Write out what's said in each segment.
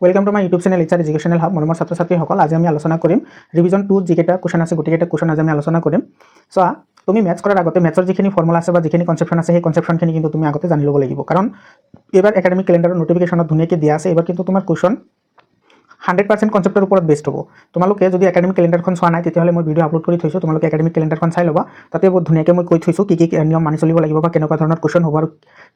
Welcome to my YouTube channel HR educational hub. মৰমৰ ছাত্ৰ ছাত্ৰীসকল, আজি আমি আলোচনা কৰিম ৰিভিজন 2 যিকেইটা কুৱেশ্যন আছে গোটেইকেইটা কুৱেশ্যন আজি আমি আলোচনা কৰিম। চোৱা, তুমি মেথছ কৰাৰ আগতে মেথছৰ যিখিনি ফৰ্মুলা আছে বা যিখিনি কনচেপশ্যন আছে সেই কনচেপশ্যনখিনি কিন্তু তুমি আগতে জানি ল'ব লাগিব, কাৰণ এইবাৰ একাডেমিক কেলেণ্ডাৰৰ নটিফিকেশ্যনত ধুনীয়াকৈ দিয়া আছে। এইবাৰ কিন্তু তোমাৰ কুৱেশ্যন 100% কনচেপ্টৰ ওপৰত বেষ্ট হ'ব। তোমালোকে যদি একাডেমিক কেলেণ্ডাৰখন চোৱা নাই তেতিয়াহ'লে মই ভিডিঅ' আপলোড কৰি থৈছোঁ, তোমালোকে একাডেমিক কেলেণ্ডাৰখন চাই ল'বা। তাতে বহুত ধুনীয়াকৈ মই কৈ থৈছোঁ কি নিয়ম মানি চলিব লাগিব বা কেনেকুৱা ধৰণৰ কুৱেশ্যন হ'ব আৰু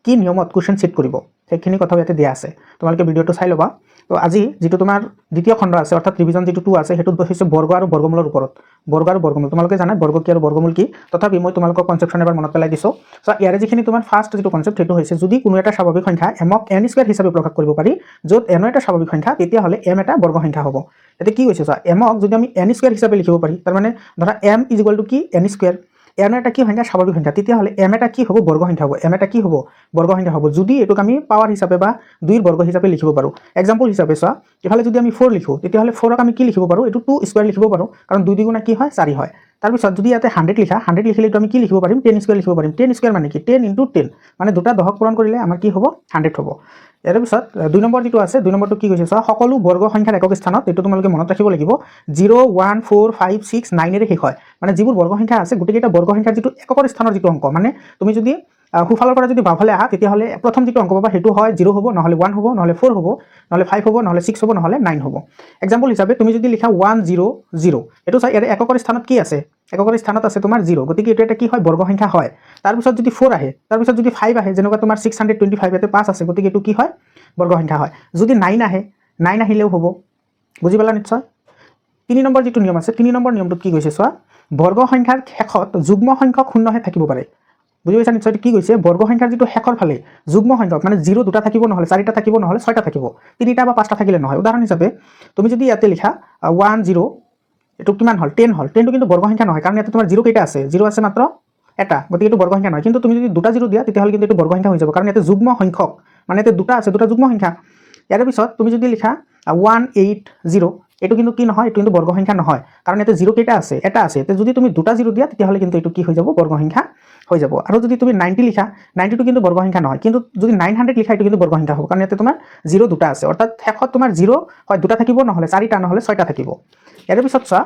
কি নিয়মত কুৱেশ্যন চিট কৰিব, সেইখিনি কথা ইয়াতে দিয়া আছে। তোমালোকে ভিডিঅ'টো চাই ল'বা। তো আজি যিটো তোমাৰ দ্বিতীয় খণ্ড আছে, অৰ্থাৎ ৰিভিজন যিটো 2 আছে, সেইটোত হৈছে বৰ্গ আৰু বৰ্গমূলৰ ওপৰত। বৰ্গ আৰু বৰ্গমূল তোমালোকে জানা বৰ্গ কি আৰু বৰ্গমূল কি, তথাপি মই তোমালোকক কনচেপশ্যন এবাৰ মনত পেলাই দিছোঁ। চ' ইয়াৰে যিখিনি তোমাৰ ফাৰ্ষ্ট যিটো কনচেপ্ট সেইটো হৈছে, যদি কোনো এটা স্বাভাৱিক সংখ্যা এমক n স্কোৱাৰ হিচাপে প্ৰকাশ কৰিব পাৰি, য'ত n এটা স্বাভাৱিক সংখ্যা, তেতিয়াহ'লে m এটা বৰ্গ সংখ্যা হ'ব। এতিয়া কি কৈছে চোৱা, এমক যদি আমি n স্কোৱাৰ হিচাপে লিখিব পাৰি, তাৰমানে ধৰা m ইজ ইকুৱেল টু কি n স্কোৱাৰ, n এটা কি সংখ্যা স্বাভাৱিক সংখ্যা, তেতিয়াহ'লে m এটা কি হ'ব বৰ্গ সংখ্যা হ'ব। m এটা কি হ'ব বৰ্গ সংখ্যা হ'ব, যদি এইটোক আমি পাৱাৰ হিচাপে বা 2ৰ বৰ্গ হিচাপে লিখিব পাৰোঁ। এক্সাম্পল হিচাপে চোৱা, ইফালে যদি আমি 4 লিখোঁ তেতিয়াহ'লে 4ক আমি কি লিখিব পাৰোঁ, এইটো 2 স্কোৱাৰ লিখিব পাৰোঁ, কাৰণ 2 দুগুণা কি হয় 4 হয়। তাৰপিছত যদি ইয়াতে 100 লিখা, 100 লিখিলে এইটো আমি কি লিখিব পাৰিম 10 স্কোৱাৰ লিখিব পাৰিম। 10 স্কোৱাৰ মানে কি 10 × 10, মানে দুটা 10ক পূৰণ কৰিলে আমাৰ কি হ'ব 100 হ'ব। ইয়াৰ পিছত 2 নম্বৰ যিটো আছে, 2 নম্বৰটো কি কৈছে চোৱা, সকলো বৰ্গ সংখ্যাৰ একক স্থানত, এইটো তোমালোকে মনত ৰাখিব লাগিব, 0, 1, 4, 5, 6, 9 শেষ হয়। মানে যিবোৰ বৰ্গ সংখ্যা আছে গোটেইকেইটা বৰ্গ সংখ্যাৰ যিটো এককৰ স্থানৰ যিটো অংক, মানে তুমি যদি সোঁফালৰ পৰা যদি বাওঁফালে আহা তেতিয়াহ'লে প্ৰথম যিটো অংক পাবা সেইটো হয় 0 হ'ব, নহ'লে 1 হ'ব, নহ'লে 4 হ'ব, নহ'লে 5 হ'ব, নহ'লে 6 হ'ব, নহ'লে 9 হ'ব। এক্সাম্পল হিচাপে তুমি যদি লিখা 1, 0, 0, এইটো চাই ইয়াৰে এককৰ স্থানত কি আছে, এককৰ স্থানত আছে তোমাৰ 0, গতিকে এইটো এটা কি হয় বৰ্গ সংখ্যা হয়। তাৰপিছত যদি 4 আহে, তাৰপিছত যদি 5 আহে, যেনেকুৱা তোমাৰ 625, ইয়াতে 5 আছে, গতিকে এইটো কি হয় বৰ্গ সংখ্যা হয়। যদি 9 আহে, 9 আহিলেও হ'ব। বুজি পালা নিশ্চয়। 3 নম্বৰ যিটো নিয়ম আছে, 3 নম্বৰ নিয়মটোত কি কৈছে চোৱা, বৰ্গ সংখ্যাৰ শেষত যুগ্ম সংখ্যক শূন্যহে থাকিব পাৰে। বুজি পাইছা নিশ্চয়। কি কৈছে, বৰ্গ সংখ্যাৰ যিটো শেষৰ ফালে যুগ্ম সংখ্যক, মানে 0 দুটা থাকিব, নহ'লে 4টা থাকিব, নহ'লে 6টা থাকিব, 3টা বা 5টা থাকিলে নহয়। উদাহৰণ হিচাপে তুমি যদি ইয়াতে লিখা 1, 0, এইটো কিমান হ'ল 10 হ'ল, 10টো কিন্তু বৰ্গ সংখ্যা নহয়, কাৰণ ইয়াতে তোমাৰ 0 কেইটা আছে, 0 আছে মাত্ৰ এটা, গতিকে এইটো বৰ্গ সংখ্যা নহয়। কিন্তু তুমি যদি দুটা 0 দিয়া তেতিয়াহ'লে কিন্তু এইটো বৰ্গ সংখ্যা হৈ যাব, কাৰণ ইয়াতে যুগ্ম সংখ্যক, মানে ইয়াতে দুটা আছে, দুটা যুগ্ম সংখ্যা। ইয়াৰ পিছত তুমি যদি লিখা 1, 8, 0, এইটো কিন্তু কি নহয়, এইটো কিন্তু বৰ্গ সংখ্যা নহয়, কাৰণ ইয়াতে 0 কেইটা আছে, এটা আছে। যদি তুমি দুটা 0 দিয়া তেতিয়াহ'লে কিন্তু এইটো কি হৈ যাব বৰ্গ সংখ্যা হৈ যাব। আৰু যদি তুমি 90 লিখা, 90টো কিন্তু বৰ্গ সংখ্যা নহয়, কিন্তু যদি 900 লিখা এইটো কিন্তু বৰ্গ সংখ্যা হ'ব, কাৰণ ইয়াতে তোমাৰ 0 দুটা আছে, অৰ্থাৎ শেষত তোমাৰ 0 হয় দুটা থাকিব, নহ'লে 4টা, নহ'লে 6টা থাকিব। ইয়াৰ পিছত চোৱা,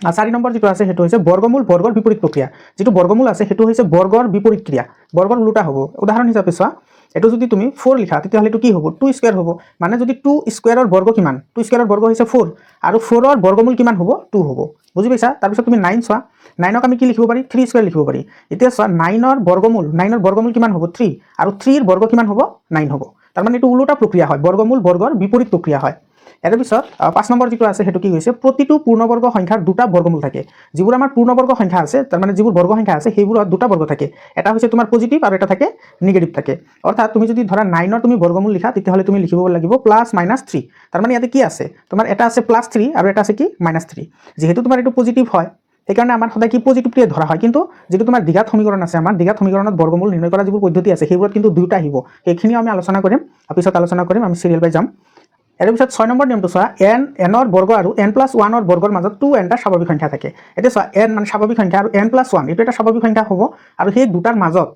4 নম্বৰ যিটো আছে সেইটো হৈছে বৰ্গমূল বৰ্গৰ বিপৰীত প্ৰক্ৰিয়া। যিটো বৰ্গমূল আছে সেইটো হৈছে বৰ্গৰ বিপৰীত ক্ৰিয়া, বৰ্গৰ ওলোটা হ'ব। উদাহৰণ হিচাপে চোৱা, এইটো যদি তুমি 4 লিখা তেতিয়াহ'লে এইটো কি হ'ব 2 স্কোৱাৰ হ'ব, মানে যদি 2 স্কোৱাৰৰ বৰ্গ কিমান, 2 স্কোৱাৰৰ বৰ্গ হৈছে 4, আৰু 4ৰ বৰ্গমূল কিমান হ'ব 2 হ'ব। বুজি পাইছা। তাৰপিছত তুমি 9 চোৱা, 9ক আমি কি লিখিব পাৰি 3 স্কোৱাৰ লিখিব পাৰি। এতিয়া চোৱা 9ৰ বৰ্গমূল কিমান হ'ব 3, আৰু 3ৰ বৰ্গ কিমান হ'ব 9 হ'ব। তাৰমানে এইটো ওলোটা প্ৰক্ৰিয়া হয়, বৰ্গমূল বৰ্গৰ বিপৰীত প্ৰক্ৰিয়া হয়। ইয়াৰ পিছত 5 নম্বৰ যিটো আছে সেইটো কি কৈছে, প্ৰতিটো পূৰ্ণবৰ্গ সংখ্যাৰ দুটা বৰ্গমূল থাকে। যিবোৰ আমাৰ পূৰ্ণবৰ্গ সংখ্যা আছে, তাৰমানে যিবোৰ বৰ্গ সংখ্যা আছে সেইবোৰত দুটা বৰ্গ থাকে, এটা হৈছে তোমাৰ পজিটিভ আৰু এটা থাকে নিগেটিভ থাকে। অৰ্থাৎ তুমি যদি ধৰা 9ৰ তুমি বৰ্গমূল লিখা তেতিয়াহ'লে তুমি লিখিব লাগিব +-3, তাৰমানে ইয়াতে কি আছে তোমাৰ এটা আছে +3 আৰু এটা আছে কি -3। যিহেতু তোমাৰ এইটো পজিটিভ হয় সেইকাৰণে আমাৰ সদায় কি পজিটিভটোৱে ধৰা হয়, কিন্তু যিটো তোমাৰ দ্বিঘাত সমীকৰণ আছে, আমাৰ দ্বিঘাত সমীকৰণত বৰ্গমূল নিৰ্ণয় কৰা যিবোৰ পদ্ধতি আছে সেইবোৰত কিন্তু দুটা আহিব। সেইখিনিও আমি আলোচনা কৰিম, পিছত আলোচনা কৰিম, আমি চিৰিয়েল বাই যাম। ইয়াৰ পিছত 6 নম্বৰ নিয়মটো চোৱা, nৰ বৰ্গ আৰু n+1ৰ বৰ্গৰ মাজত 2nটা স্বাভাৱিক সংখ্যা থাকে। এতিয়া চোৱা n মানে স্বাভাৱিক সংখ্যা আৰু n+1 এইটো এটা স্বাভাৱিক সংখ্যা হ'ব, আৰু সেই দুটাৰ মাজত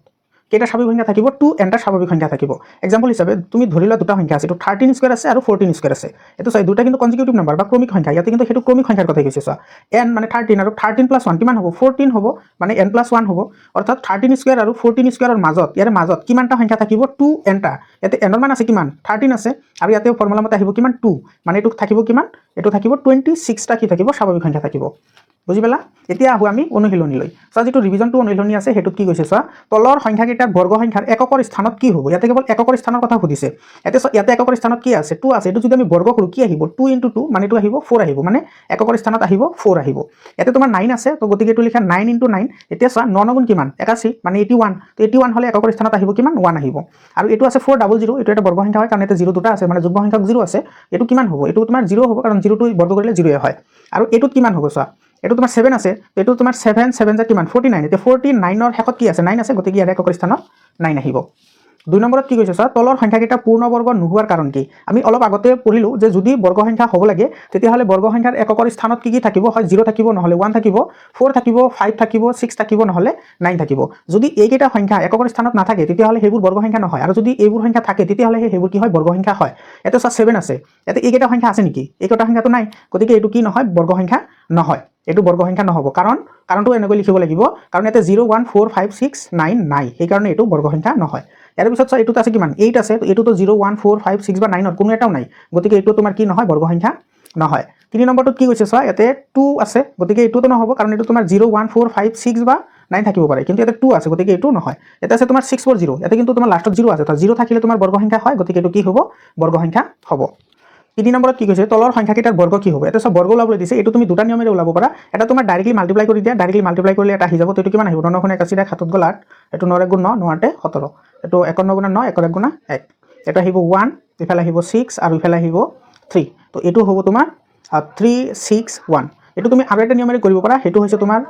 কেইটা স্বাভাৱিক সংখ্যা থাকিব 2nটা স্বাভাৱিক সংখ্যা থাকিব। এক্সাম্পল হিচাপে তুমি ধৰি লোৱা দুটা সংখ্যা আছে, এইটো 13 স্কোৱাৰ আছে আৰু 14 স্কোৱাৰ আছে। এইটো চাই দুটা কিন্তু কনজিকিউটিভ নাম্বাৰ বা ক্ৰমিক সংখ্যা, ইয়াতে কিন্তু সেইটো ক্ৰমিক সংখ্যাৰ কথাই কৈছে। চোৱা n মানে 13 আৰু 13+1 কিমান হ'ব 14 হ'ব, মানে n+1 হ'ব। অৰ্থাৎ 13 স্কোৱাৰ আৰু 14 স্কোৱাৰৰ মাজত, ইয়াৰ মাজত কিমানটা সংখ্যা থাকিব 2nটা। ইয়াতে nৰ মান আছে কিমান 13 আছে, আৰু ইয়াতে ফৰ্মুলা মতে আহিব কিমান 2, মানে এইটো থাকিব কিমান, এইটো থাকিব 26টা কি থাকিব স্বাভাৱিক সংখ্যা থাকিব। বুজি পালা। এতিয়া আহোঁ আমি অনুশীলনীলৈ। চোৱা যিটো ৰিভিজন 2 অনুশীলনী আছে সেইটোত কি কৈছে চোৱা, তলৰ সংখ্যাকেইটাৰ বৰ্গ সংখ্যাৰ এককৰ স্থানত কি হ'ব, ইয়াতে কেৱল এককৰ স্থানৰ কথা সুধিছে। ইয়াতে এককৰ স্থানত কি আছে 2 আছে, এইটো যদি আমি বৰ্গ কৰোঁ কি আহিব 2 × 2, মানে এইটো আহিব 4 আহিব, মানে এককৰ স্থানত আহিব 4 আহিব। ইয়াতে তোমাৰ 9 আছে, তো গতিকে এইটো লিখা 9 × 9। এতিয়া চোৱা 9 গুণ কিমান 81, মানে 81, তো 81 হ'লে এককৰ স্থানত আহিব কিমান 1 আহিব। আৰু এইটো আছে 400, এইটো এটা বৰ্গ সংখ্যা হয়, কাৰণ ইয়াতে 0 দুটা আছে, মানে যুগ্ম সংখ্যক 0 আছে। এইটো কিমান হ'ব, এইটো তোমাৰ 0 হ'ব, কাৰণ 0টো বৰ্গ কৰিলে 0 হয়। আৰু এইটোত কিমান হ'ব চোৱা, এইটো তোমাৰ 7 আছে, এইটো তোমাৰ 7 7 কিমান 49। এতিয়া 49ৰ শেষত কি আছে 9 আছে, গতিকে ইয়াৰ একক স্থানত 9 আহিব। 2 নম্বৰত কি কৈছে চোৱা তলৰ সংখ্যাকেইটা পূৰ্ণবৰ্গ নোহোৱাৰ কাৰণ কি আমি অলপ আগতে পঢ়িলো যে যদি বৰ্গ সংখ্যা হ'ব লাগে তেতিয়াহ'লে বৰ্গ সংখ্যাৰ এককৰ স্থানত কি থাকিব হয় 0 থাকিব নহ'লে 1 থাকিব 4 থাকিব 5 থাকিব 6 থাকিব নহ'লে 9 থাকিব যদি এইকেইটা সংখ্যা এককৰ স্থানত নাথাকে তেতিয়াহ'লে সেইবোৰ বৰ্গ সংখ্যা নহয় আৰু যদি এইবোৰ সংখ্যা থাকে তেতিয়াহ'লে সেইবোৰ কি হয় বৰ্গ সংখ্যা হয় এটা চোৱা 7 আছে ইয়াতে এইকেইটা সংখ্যা আছে নেকি এইকেইটা সংখ্যাটো নাই গতিকে এইটো কি নহয় বৰ্গ সংখ্যা নহয় এইটো বৰ্গ সংখ্যা নহ'ব কাৰণটো এনেকৈ লিখিব লাগিব কাৰণ ইয়াতে 0 1 4 5 6 9 নাই সেইকাৰণে এইটো বৰ্গ সংখ্যা নহয় ইয়াৰ পিছত চোৱা এইটোত আছে কিমান 8 আছে এইটোতো 0 1 4 5 6 বা 9 কোনো এটাও নাই গতিকে এইটো তোমাৰ কি নহয় বৰ্গ সংখ্যা নহয় 3 নম্বৰটোত কি কৈছে চোৱা ইয়াতে 2 আছে গতিকে এইটোতো নহ'ব কাৰণ এইটো তোমাৰ 0 1 4 5 6 বা 9 থাকিব পাৰে কিন্তু ইয়াতে 2 আছে গতিকে এইটো নহয় এটা আছে তোমাৰ 640 ইয়াতে কিন্তু তোমাৰ লাষ্টত 0 আছে তো 0 থাকিলে তোমাৰ বৰ্গ সংখ্যা হয় গতিকে এইটো কি হ'ব বৰ্গ সংখ্যা হ'ব 3 নম্বৰত কি কৈছে তলৰ সংখ্যাকেইটাৰ বৰ্গ কি হ'ব এটা সব বৰ্গ ওলাবলৈ দিছে এইটো তুমি দুটা নিয়মেৰে ওলাব পাৰা এটা তোমাৰ ডাইৰেক্টলি মাল্টিপ্লাই কৰি দিয়া ডাইৰেক্টলি মাল্টিপ্লাই কৰিলে এটা আহি যাব তো এইটো কিমান আহিব 9 × 81 হাতত গ'ল 8 এইটো 9 × 9 9 × 17 এইটো 51 × 9 1 × 1 এটা আহিব 1 ইফালে আহিব 6 আৰু ইফালে আহিব 3 তো এইটো হ'ব তোমাৰ 3 6 1 এইটো তুমি আৰু এটা নিয়মেৰে কৰিব পাৰা সেইটো হৈছে তোমাৰ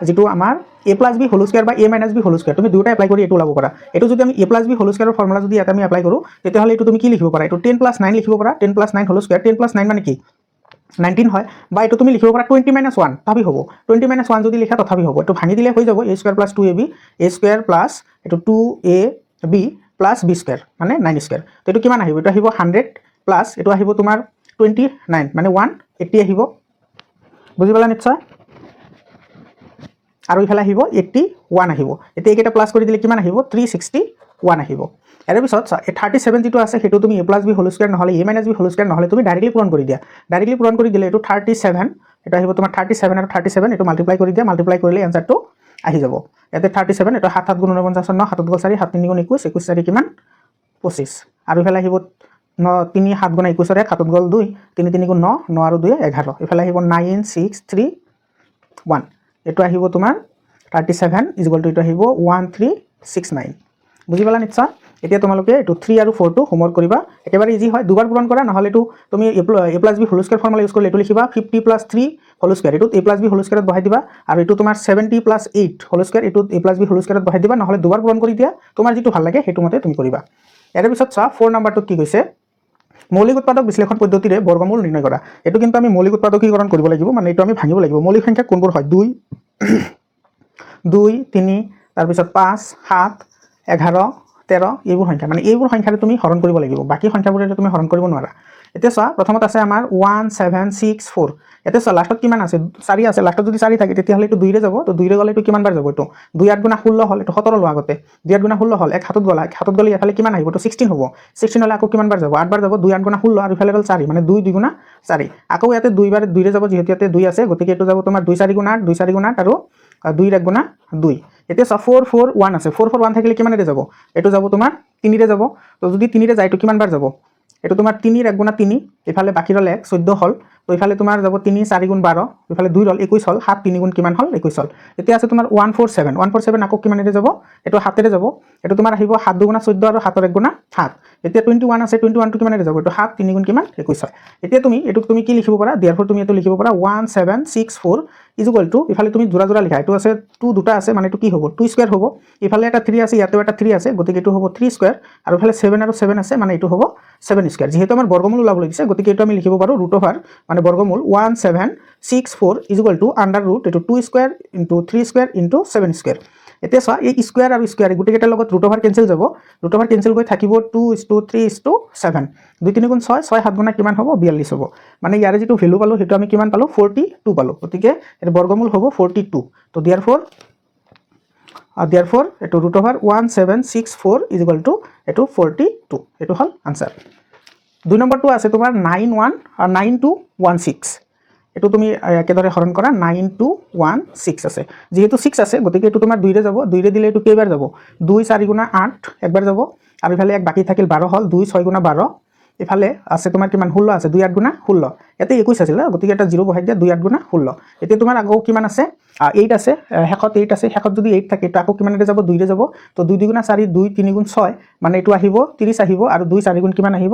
যেটো আমাৰ a + b হোল স্কয়াৰ বা a - b হোল স্কয়াৰ তুমি দুটা এপ্লাই কৰি এটো ওলাব পাৰা এটো যদি আমি a + b হোল স্কয়াৰৰ ফৰ্মুলা যদি এটা আমি এপ্লাই কৰো তেতিয়াহ'লে এটো তুমি কি লিখিব পাৰা এটো 10 + 9 লিখিব পাৰা 10 + 9 হোল স্কয়ার 10 + 9 মানে কি 19 হয় বা এটো তুমি লিখিব পাৰা 20 - 1 তথাপি হ'ব 20 - 1 যদি লিখা তথাপি হ'ব এটো ভাঙি দিলে হৈ যাব a² + 2ab a² প্লাস এটো 2ab প্লাস b² মানে 9² তো এটো কিমান আহিব এটো আহিব 100 প্লাস এটো আহিব তোমাৰ 29 মানে 180 আহিব বুজি পালা নিশ্চয় আৰু ইফালে আহিব 81 আহিব এতিয়া এইকেইটা প্লাস কৰি দিলে কিমান আহিব 361 আহিব এৰ পিছত 37 যেটো আছে হেতু তুমি a + b হোল স্কয়ার নহলে a - b হোল স্কয়ার নহলে তুমি ডাইৰেক্টলি পূৰণ কৰি দিয়া ডাইৰেক্টলি পূৰণ কৰি দিলে এটো 37 এটা আহিব তোমাৰ 37 আৰু 37 এটো মাল্টিপ্লাই কৰি দিয়া মাল্টিপ্লাই কৰিলে এনসারটো আহি যাব ইয়াতে 37 এটো 7 7 × 49 9 7 × 4 7 3 × 21 21 4 কিমান 25 আৰু ইফালে আহিব 9 3 7 × 21 ৰ 7 গল 2 3 3 × 9 9 আৰু 2 11 ইফালে আহিব 9 6 3 1 এটো আহিব তোমাৰ 37 = এটো আহিব 1369 বুজি পালা নিশ্চয় এতিয়া তোমালোকে এটো 3 আৰু 4 টো হোমৱৰ্ক কৰিবা একেবাৰে ইজি হয় দুবাৰ পূৰণ কৰা নহলে এটো তুমি a + b whole square formula use কৰিলে এটো লিখিবা 50 + 3 হোল স্কয়াৰ এটো a + b হোল স্কয়াৰত বহাই দিবা আৰু এটো তোমাৰ 70 + 8 হোল স্কয়াৰ এটো a + b হোল স্কয়াৰত বহাই দিবা নহলে দুবাৰ পূৰণ কৰি দিয়া তোমাৰ যেটো ভাল লাগে হেতু মতে তুমি কৰিবা ইয়াৰ পিছত চোৱা 4 নম্বৰটো কি কৈছে মৌলিক উৎপাদক বিশ্লেষণ পদ্ধতিৰে বৰ্গমূল নিৰ্ণয় কৰা এটো কিন্তু আমি মৌলিক উৎপাদকীকৰণ কৰিব লাগিব মানে এটো আমি ভাঙিব লাগিব মৌলিক সংখ্যা কোনবোৰ হয় 2 2 3 তাৰ পিছত 5 7 11 13 এইবোৰ সংখ্যা মানে এইবোৰ সংখ্যাৰে তুমি হৰণ কৰিব লাগিব বাকি সংখ্যাবোৰে তুমি হৰণ কৰিব নোৱাৰা এতিয়া চোৱা প্ৰথমত আছে আমাৰ 1 7 6 4 এতে চোৱা লাষ্টত কিমান আছে 4 আছে লাষ্টত যদি 4 থাকে তেতিয়াহ'লে এটো 2 ৰে যাব তো 2 ৰে গলে এটো কিমান বাৰ যাব এটো 2 8 × 16 হল এটো 17 ল আগতে 2 8 × 16 হল এক হাতত গলে এফালে কিমান আহিব তো 16 হ'ব 16 হলে আকৌ কিমান বাৰ যাব 8 বাৰ যাব 2 8 × 16 আৰু ইফালে গল 4 মানে 2 2 × 4 আকৌ ইয়াতে 2 বাৰ 2 ৰে যাব যেহেতু ইয়াতে 2 আছে গতিকে এটো যাব তোমাৰ 2 4 × 8 2 4 × 8 আৰু 2 1 × 2 এতিয়া 4 4 1 আছে 4 4 1 থাকিলে কিমানৰে যাব এটো যাব তোমাৰ 3 ৰে যাব তো যদি 3 ৰে যায় তো কিমান বাৰ যাব এটো তোমাৰ 3 1 × 3 ইফালে বাকি ৰলে 14 হল তো ইফালে তোমাৰ যাব 3 4 × 12 ইফালে 2 ৰল 21 হল 7 3 × কিমান হল 21 হল এতিয়া আছে তোমাৰ 147 আকৌ কিমানৰে যাব এটো 7 ৰে যাব এটো তোমাৰ আহিব 7 2 × 14 আৰু 7 1 × 7 এতিয়া 21 আছে 21 টো কিমানৰে যাব এটো 7 3 × কিমান 21 হয় এতিয়া তুমি এটো তুমি কি লিখিব পাৰা therefore তুমি এটো লিখিব পাৰা 1764 ইফালে তুমি জোৰা জোৰা লিখা এটো আছে 2 দুটা আছে মানে এটো কি হ'ব 2 স্কয়ার হ'ব ইফালে এটা 3 আছে ইয়াতেও এটা 3 আছে গতিকে এটো হ'ব 3 স্কয়ার আৰু ইফালে 7 আৰু 7 আছে মানে এটো হ'ব 7 স্কয়াৰ যেহেতু আমাৰ বৰ্গমূল ওলাবলৈ দিছে গতিকে এটো আমি লিখিব পাৰো √, মানে বৰ্গমূল 1764 √, এটো 2 স্কয়াৰ * 3 স্কয়াৰ * 7 স্কয়াৰ এতিয়া চোৱা এই স্কয়াৰ আৰু স্কয়াৰ গুটেকেটাৰ লগত √, কেনসেল যাব √, কেনসেল গৈ থাকিব 2:3:7 2 3 × 6 6 7 * কিমান হ'ব 42 হ'ব মানে ইয়াৰে যেটো ভ্যালু পালো হেতু আমি কিমান পালো 42 পালো গতিকে এর বর্গমূল হ'ব 42 তো therefore এটো √1764 এটো 42 এটো হল आंसर 2 নম্বৰটো আছে তোমাৰ 91 আৰু 9216 এটো তুমি একেদৰে হৰণ কৰা 9216 আছে যেহেতু 6 আছে গতিকে এটো তোমাৰ 2 ৰে যাব 2 ৰে দিলে এটো কেইবাৰ যাব 2 4 × 8 একবাৰ যাব আৰু ইফালে এক বাকি থাকিল 12 হল 2 6 × 12 ইফালে আছে তোমাৰ কিমান 16 আছে 2 8 × 16 এতে 21 আছিল গতিকে এটা 0 বহাই দিয়া 2 8 × 16 এতিয়া তোমাৰ আগৌ কিমান আছে 8 আছে হেকত 8 আছে হেকত যদি 8 থাকে তো আকৌ কিমানৰে যাব 2 ৰে যাব তো 2 2 × 4 2 3 × 6 মানে এটো আহিব 30 আহিব আৰু 2 4 × কিমান আহিব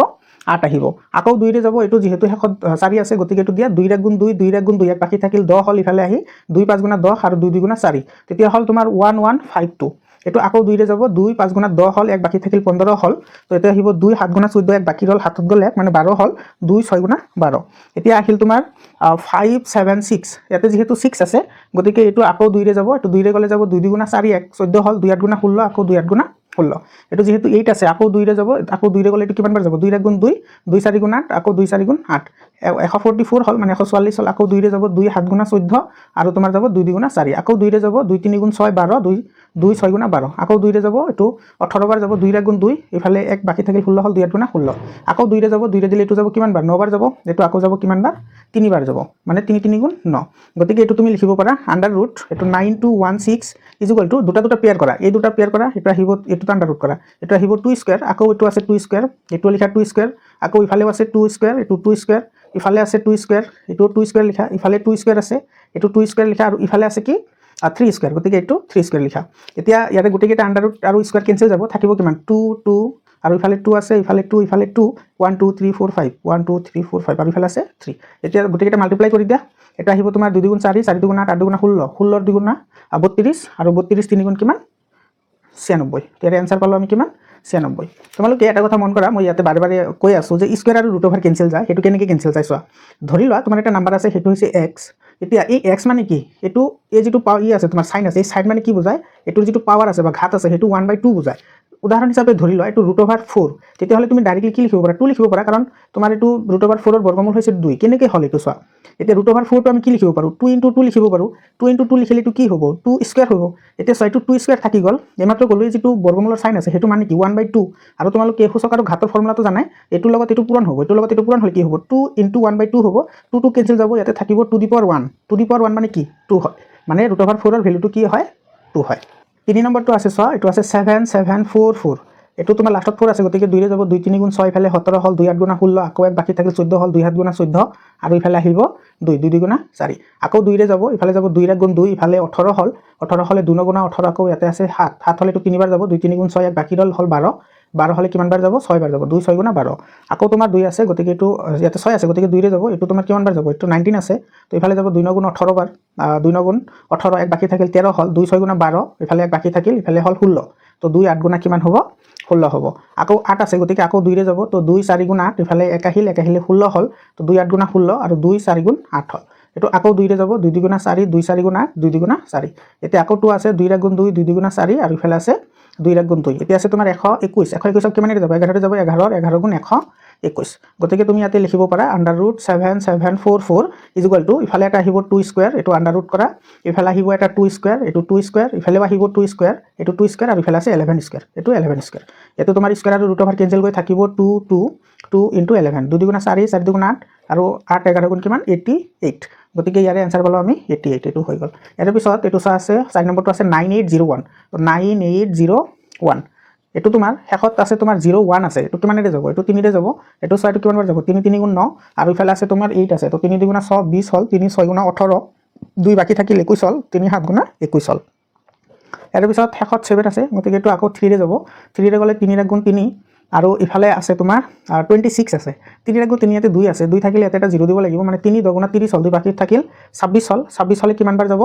8 আহিব আকৌ 2 ৰে যাব এটো যেহেতু হেকত 4 আছে গতিকে এটো দিয়া 2 × 2 2 2 × 2 এক বাকি থাকিল 10 হল ইফালে আহি 2 5 × 10 আৰু 2 2 × 4 তেতিয়া হল তোমাৰ 1152 এইটো আকৌ 2ৰে যাব 2 5 গুণা 10 হ'ল 1 বাকি থাকিল 15 হ'ল তো এতিয়া আহিব 2 7 গুণা 14 1 বাকি ৰল হাতত গ'ল 1 মানে 12 হ'ল 2 6 গুণা 12 এতিয়া আহিল তোমাৰ 5 7 6 ইয়াতে যেহেতু 6 আছে গতিকে এইটো আকৌ 2ৰে যাব এইটো 2ৰে গ'লে যাব 2 2 গুণা 4 1 14 হ'ল 2 8 গুণা 16 আকৌ 2 8 গুণা 16 এইটো যেহেতু 8 আছে আকৌ 2ৰে যাব আকৌ 2ৰে গ'লে এইটো কিমান বাৰ যাব 2 গুণ 2 2 4 গুণ 8 আকৌ 2 4 গুণ 8 144 হ'ল মানে 144 হ'ল আকৌ 2ৰে যাব 2 7 গুণা 14 আৰু তোমাৰ যাব 2 2 গুণা 4 আকৌ 2ৰে যাব 2 3 গুণ 6 12 2 2 6 গুণা 12 আকৌ 2ৰে যাব এইটো 18 বাৰ যাব 2 গুণ 2 ইফালে 1 বাকি থাকিল 16 হ'ল 2 8 গুণা 16 আকৌ 2ৰে যাব 2ৰে দিলে এইটো যাব কিমান বাৰ 9 বাৰ যাব এইটো আকৌ যাব কিমান বাৰ 3 বাৰ যাব মানে 3 3 গুণ 9 গতিকে এইটো তুমি লিখিব পাৰা আন্ডাৰ ৰুট এইটো 9216 ইজ ইকুৱেল টু দুটা দুটা পেয়াৰ কৰা এই দুটা পেয়াৰ কৰা এটা আহিব এইটো আন্ডাৰ ৰুট কৰা এটা আহিব 2 স্কয়াৰ আকৌ এইটো আছে 2 স্কয়াৰ এইটো লিখা 2 স্কয়াৰ আকৌ ইফালেও আছে 2 স্কয়াৰ এইটো 2 স্কয়াৰ ইফালে আছে 2 স্কয়াৰ এইটো 2 স্কয়াৰ লিখা ইফালে 2 স্কয়াৰ আছে এইটো 2 স্কয়াৰ লিখা আৰু ইফালে আছে কি 3 স্কয়াৰ গতিকে এইটো 3 স্কয়াৰ লিখা এতিয়া ইয়াতে গোটেইকেইটা আন্ডাৰ ৰুট আৰু স্কয়াৰ কেনসেল যাব থাকিব কিমান 2 2 আৰু ইফালে 2 আছে ইফালে 2 ইফালে 2 1 2 3 4 5 1 2 3 4 5 আৰু ইফালে আছে 3 এতিয়া গোটেইকেইটা মাল্টিপ্লাই কৰি দিয়া এটা আহিব তোমাৰ 2 গুণ 4 4 গুণ 8 8 গুণ 16 16 2 গুণ 32 আৰু 32 3 গুণ কিমান 96 ইয়াৰ आंसर পালো আমি কিমান 96 তোমালোকে এটা কথা মন কৰা মই ইয়াতে বাৰে বাৰে কৈ আছো যে স্কয়াৰ আৰু ৰুট ওভাৰ কেনসেল যায় হেতু কেনেকৈ কেনসেল যায় চোৱা ধৰি লোৱা তোমাৰ এটা নাম্বাৰ আছে হেতু হৈছে x এতিয়া এই x মানে কি এটো এই যেটো পাৱাৰ ই আছে তোমাৰ সাইন আছে এই সাইন মানে কি বুজায় এটোৰ যেটো পাৱাৰ আছে বা ঘাত আছে হেতু 1/2 বুজায় উদাহৰণ হিচাপে ধৰি লোৱা এটো √4 তেতিয়া হলে তুমি ডাইৰেক্টলি কি লিখিব পাৰা 2 লিখিব পাৰা কাৰণ তোমাৰ এটো √4 ৰ বৰ্গমূল হৈছে 2 কেনেকৈ হল এটো চোৱা এতিয়া √4 টো আমি কি লিখিব পাৰো 2 * 2 লিখিব পাৰো 2 * 2 লিখিলে এটো কি হ'ব 2 স্কয়াৰ হ'ব এতিয়া চোৱা এটো 2 স্কয়াৰ থাকি গল এমাত্ৰ গলৈ যেটো বৰ্গমূলৰ সাইন আছে হেতু মানে কি 1/2 আৰু তোমালোক এই সূচক আৰু ঘাতৰ ফৰ্মুলাটো জানাই এটোৰ লগত এটো পূৰণ হ'ব এটোৰ লগত এটো পূৰণ হলে কি হ'ব 2 * 1/2 হ'ব 2 টো কেনসেল যাব ইয়াতে থাকিব 2 ^ 1 2 ^ 1 মানে কি 2 হয় মানে √4 ৰ ভ্যালুটো কি হয় 2 হয় 3 নম্বৰটো আছে চোৱা এটো আছে 7744 এটো তোমাৰ লাষ্টত 4 আছে গতিকে 2 ৰে যাব 2 3 গুণ 6 ইফালে 17 হ'ল 2 8 গুণ 16 আকৌ এক বাকি থাকিল 14 হ'ল 2 7 গুণ 14 আৰু ইফালে আহিব 2 2 গুণ 4 আকৌ 2 ৰে যাব ইফালে যাব 2 গুণ 2 ইফালে 18 হ'ল 18 হলে 2 গুণ 18 আকৌ ইয়াতে আছে 7 7 হলে এটো 3 বাৰ যাব 2 3 গুণ 6 এক বাকি ৰল হ'ল 12 12 হলে কিমান বাৰ যাব 6 বাৰ যাব 2 6 গুণ 12 আকৌ তোমাৰ 2 আছে গতিকে এটো ইয়াতে 6 আছে গতিকে 2 ৰে যাব এটো তোমাৰ কিমান বাৰ যাব এটো 19 আছে তো ইফালে যাব 2 গুণ 18 বাৰ 2 গুণ 18 এক বাকি থাকিল 13 হ'ল 2 6 গুণ 12 ইফালে এক বাকি থাকিল ইফালে হ'ল 16 তো 2 8 গুণ কিমান হ'ব 16 হ'ব আকৌ 8 আছে গতিকে আকৌ 2 ৰে যাব তো 2 4 গুণ 8 ইফালে এক আহিলে 16 হ'ল তো 2 8 গুণ 16 আৰু 2 4 গুণ 8 হ'ল এটো আকৌ 2 ৰে যাব 2 গুণ 4 2 4 গুণ 8 2 গুণ 4 এতিয়া আকৌ 2 আছে 2 গুণ 2 2 গুণ 4 আৰু ইফালে আছে 2 গুণ 2 এতিয়া আছে তোমাৰ 121 121 কিমানে যাব 11 ৰে যাব 11 11 গুণ 121 গতিকে তুমি ইয়াতে লিখিব পাৰা √7744 ইজ ইকুৱেল টু ইফালে এটা আহিব 2 স্কয়াৰ এটো আন্ডাৰ ৰুট কৰা ইফালে আহিব এটা 2 স্কয়াৰ এটো 2 স্কয়াৰ ইফালে আহিব 2 স্কয়াৰ এটো 2 স্কয়াৰ আৰু ইফালে আছে 11 স্কয়াৰ এটো 11 স্কয়াৰ এটো তোমাৰ স্কয়াৰ আৰু ৰুট ওভাৰ কেনসেল কৰি থাকিব 2 2 2 * 11 2 গুণ 4 4 গুণ 8 আৰু 8 11 গুণ কিমান 88 গতিকে ইয়াৰে आंसर পালো আমি 88 এটো হৈ গল এৰ পিছত এটো আছে 4 নম্বৰটো আছে 9801 তো 9801 এটো তোমাৰ শেষত আছে তোমাৰ 01 আছে এটো কিমানে যাব এটো 3 ৰে যাব এটো 6 টো কিমান বাৰ যাব 3 3 গুণ 9 আৰু ইফালে আছে তোমাৰ 8 আছে তো 3 2 গুণ 6 20 হ'ল 3 6 গুণ 18 2 বাকি থাকিল 21 হ'ল 3 7 গুণ 21 হ'ল এৰ পিছত শেষত 7 আছে গতিকে এটো আকৌ 3 ৰে যাব 3 ৰে গলে 3 গুণ 3 আৰু ইফালে আছে তোমাৰ 26 আছে 3 গুণ 3 ইয়াতে 2 আছে 2 থাকিলে এটা 0 দিব লাগিব মানে 3 2 গুণ 30 হ'ল 2 বাকি থাকিল 26 হ'ল 26 হলে কিমান বাৰ যাব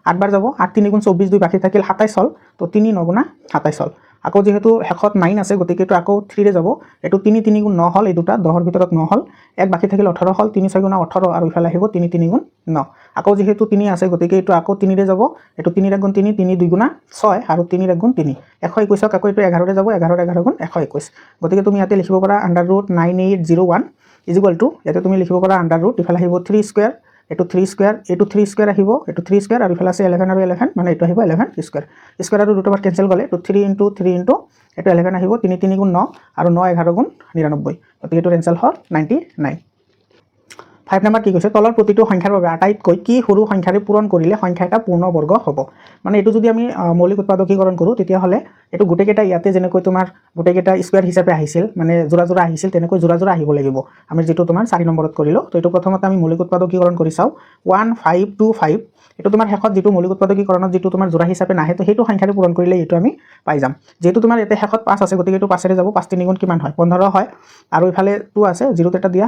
8 বাৰ যাব 8 3 গুণ 24 2 বাকি থাকিল 27 হ'ল তো 3 9 গুণ 27 হ'ল আকৌ যেহেতু শেষত 9 আছে গতিকে এটো আকৌ 3 ৰে যাব এটো 3 3 গুণ 9 হ'ল এই দুটা 10 ৰ ভিতৰত 9 হ'ল এক বাকি থাকিল 18 হ'ল 3 6 গুণ 18 আৰু ইফালে আহিব 3 3 গুণ 9 আকৌ যেহেতু 3 আছে গতিকে এটো আকৌ 3 ৰে যাব এটো 3 গুণ 3 3 2 গুণ 6 আৰু 3 গুণ 3 121 আকৌ এটো 11 ৰে যাব 11 11 গুণ 121 গতিকে তুমি ইয়াতে লিখিব পাৰা √9801 ইজ ইকুৱেল টু ইয়াতে তুমি লিখিব পাৰা আন্ডাৰ ৰুট ইফালে আহিব 3 স্কয়াৰ এটো 3 স্কয়াৰ এটো 3 স্কয়াৰ আহিব এটো 3 স্কয়াৰ আৰু ইফালে আছে 11 আৰু 11 মানে এটো আহিব 11 স্কয়াৰ স্কয়াৰ আৰু ৰুট ওভাৰ কেনসেল গলে তো 3 * 3 * এটো 11 আহিব 3 3 গুণ 9 আৰু 9 11 গুণ 99 গতিকে এটো आंसर হ'ল 99 5 নম্বৰ কি কৈছে তলৰ প্ৰতিটো সংখ্যাৰ বাবে আটাইতকৈ কি সৰু সংখ্যাৰে পূৰণ কৰিলে সংখ্যা এটা পূৰ্ণবৰ্গ হ'ব মানে এটো যদি আমি মৌলিক উৎপাদকীকৰণ কৰো তেতিয়া হলে এটো গুটেকেটা ইয়াতে যেনেকৈ তোমাৰ গুটেকেটা স্কয়াৰ হিচাপে আহিছিল মানে জোৰা জোৰা আহিছিল তেনেকৈ জোৰা জোৰা আহিব লাগিব আমি যেটো তোমাৰ 4 নম্বৰত কৰিলো তো এটো প্ৰথমতে আমি মৌলিক উৎপাদকীকৰণ কৰি চাও 1525 এটো তোমাৰ শেষত যেটো মৌলিক উৎপাদকীকৰণত যেটো তোমাৰ জোৰা হিচাপে নাহে তো হেতু সংখ্যাৰে পূৰণ কৰিলে এটো আমি পাই যাম যেটো তোমাৰ এতে শেষত 5 আছে গতিকে এটো 5 ৰে যাব 5 3 গুণ কিমান হয় 15 হয় আৰু ইফালে 2 আছে 0 এটা দিয়া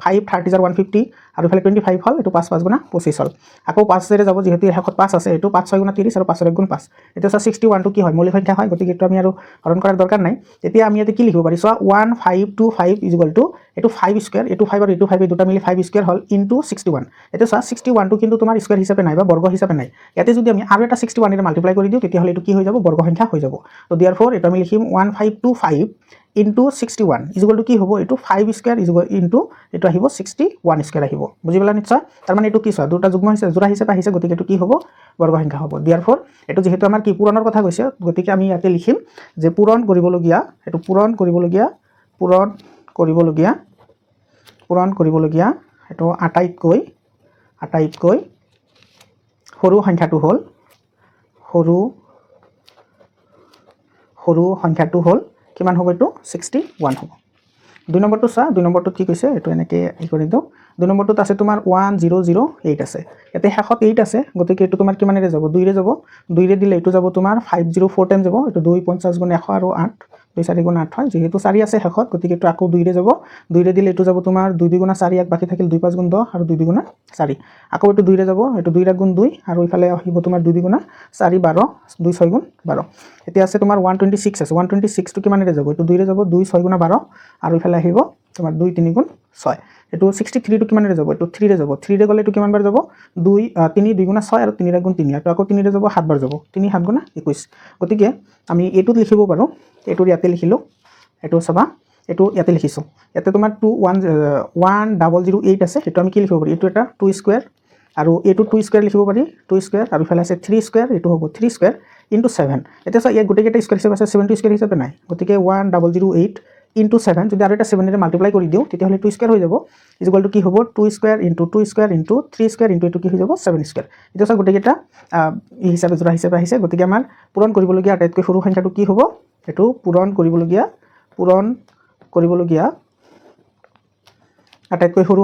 5 30 150 30 আৰু ইফালে 25 হ'ল এটো 5 5 গুণা 25 হ'ল আকৌ 5 ৰে যাব যেহেতু শেষত 5 আছে এটো 5 6 গুণা 30 আৰু 5 ৰ 1 গুণ 5 এটো 61 টো কি হয় মৌলিক সংখ্যা হয় গতিকে এটো আমি আৰু হৰণ কৰাৰ দৰকাৰ নাই তেতিয়া আমি ইয়াতে কি লিখিব পাৰি সো 1525 এটো 5 স্কয়াৰ এটো 5 আৰু এটো 5 দুটা মিলি 5 স্কয়াৰ হ'ল ইনটু 61 এটো 61 টো কিন্তু তোমাৰ স্কয়াৰ হিচাপে নাই বা বৰ্গ হিচাপে নাই ইয়াতে যদি আমি আৰু এটা 61 এৰে মাল্টিপ্লাই কৰি দিও তেতিয়া হলে এটো কি হৈ যাব বৰ্গ সংখ্যা হৈ যাব তো therefore এটা আমি লিখিম 1525 into 61 is equal to কি হ'ব এটো 5 স্কয়ার is equal into এটো আহিব 61 স্কয়ার আহিব বুজি পালা নিশ্চয় তাৰ মানে এটো কি হয় দুটা যুগ্ম হিচাপে জোড়া হিচাপে আহিছে গতিকে এটো কি হ'ব বৰ্গ সংখ্যা হ'ব therefore এটো যেহেতু আমাৰ কি পূৰণৰ কথা কৈছে গতিকে আমি ইয়াতে লিখিম যে পূৰণ কৰিবলগীয়া এটো আটাইতকৈ সৰু সংখ্যাটো হ'ল কিমান হ'ব এটো 61 হ'ব দুই নম্বৰটো চা দুই নম্বৰটো কি কৈছে এটো এনেকে ই কৰি দিও দুই নম্বৰটোত আছে তোমাৰ 1008 আছে এতে শেষত 8 আছে গতিকে এটো তোমাৰ কিমানেৰে যাব 2 ৰে যাব 2 ৰে দিলে এটো যাব তোমাৰ 504 টাইম যাব এটো 2 50 গুণ 100 আৰু 8 2 4 গুণ 8 হয় যেহেতু 4 আছে শেষত গতিকে এটো আকৌ 2 ৰে যাব 2 ৰে দিলে এটো যাব তোমাৰ 2 2 গুণ 4 এক বাকি থাকিল 2 5 গুণ 10 আৰু 2 2 গুণ 4 আকৌ এটো 2 ৰে যাব এটো 2 ৰ গুণ 2 আৰু ইফালে আহিব তোমাৰ 2 2 গুণ 4 12 2 6 গুণ 12 এতিয়া আছে তোমাৰ 126 আছে 126 টো কিমানেৰে যাব এটো 2 ৰে যাব 2 6 গুণ 12 আৰু ইফালে আহিব তোমাৰ 2 3 গুণ 6 এটো 63 টো কিমানেৰে যাব এটো 3 ৰে যাব 3 ৰে গলে এটো কিমান বাৰ যাব 2 3 2 গুণ 6 আৰু 3 ৰ গুণ 3 আৰু আকৌ 3 ৰে যাব 7 বাৰ যাব 3 7 গুণ 21 গতিকে আমি এটোত লিখিব পাৰো এটোৰ ইয়াতে লিখিলো এটো চাবা এটো ইয়াতে লিখিছো ইয়াতে তোমাৰ 1008 আছে এটো আমি কি লিখিব পাৰি এটো এটা 2 স্কয়াৰ আৰু এটো 2 স্কয়াৰ লিখিব পাৰি 2 স্কয়াৰ আৰু ইফালে আছে 3 স্কয়াৰ এটো হ'ব 3 স্কয়াৰ ইনটু 7 এতিয়া সা ইয়াত গোটেই কেইটা স্কয়াৰ হিচাপে আছে 70 স্কয়াৰ হিচাপে নাই গতিকে 1008 into 7 যদি আৰু এটা 7 এৰে মাল্টিপ্লাই কৰি দিও তেতিয়া হলে 2 স্কয়াৰ হৈ যাব ইজ ইকুয়াল টু কি হ'ব 2 square into 2 square into 3 square into এটো কি হৈ যাব 7 স্কয়াৰ এটা সা গোটেই কেইটা এই হিচাপে জোড়া হিচাপে আহিছে গতিকে আমাৰ পূৰণ কৰিবলগীয়া আটাইতকৈ সৰু সংখ্যাটো কি হ'ব এটো পূৰণ কৰিবলগীয়া আটাইতকৈ সৰু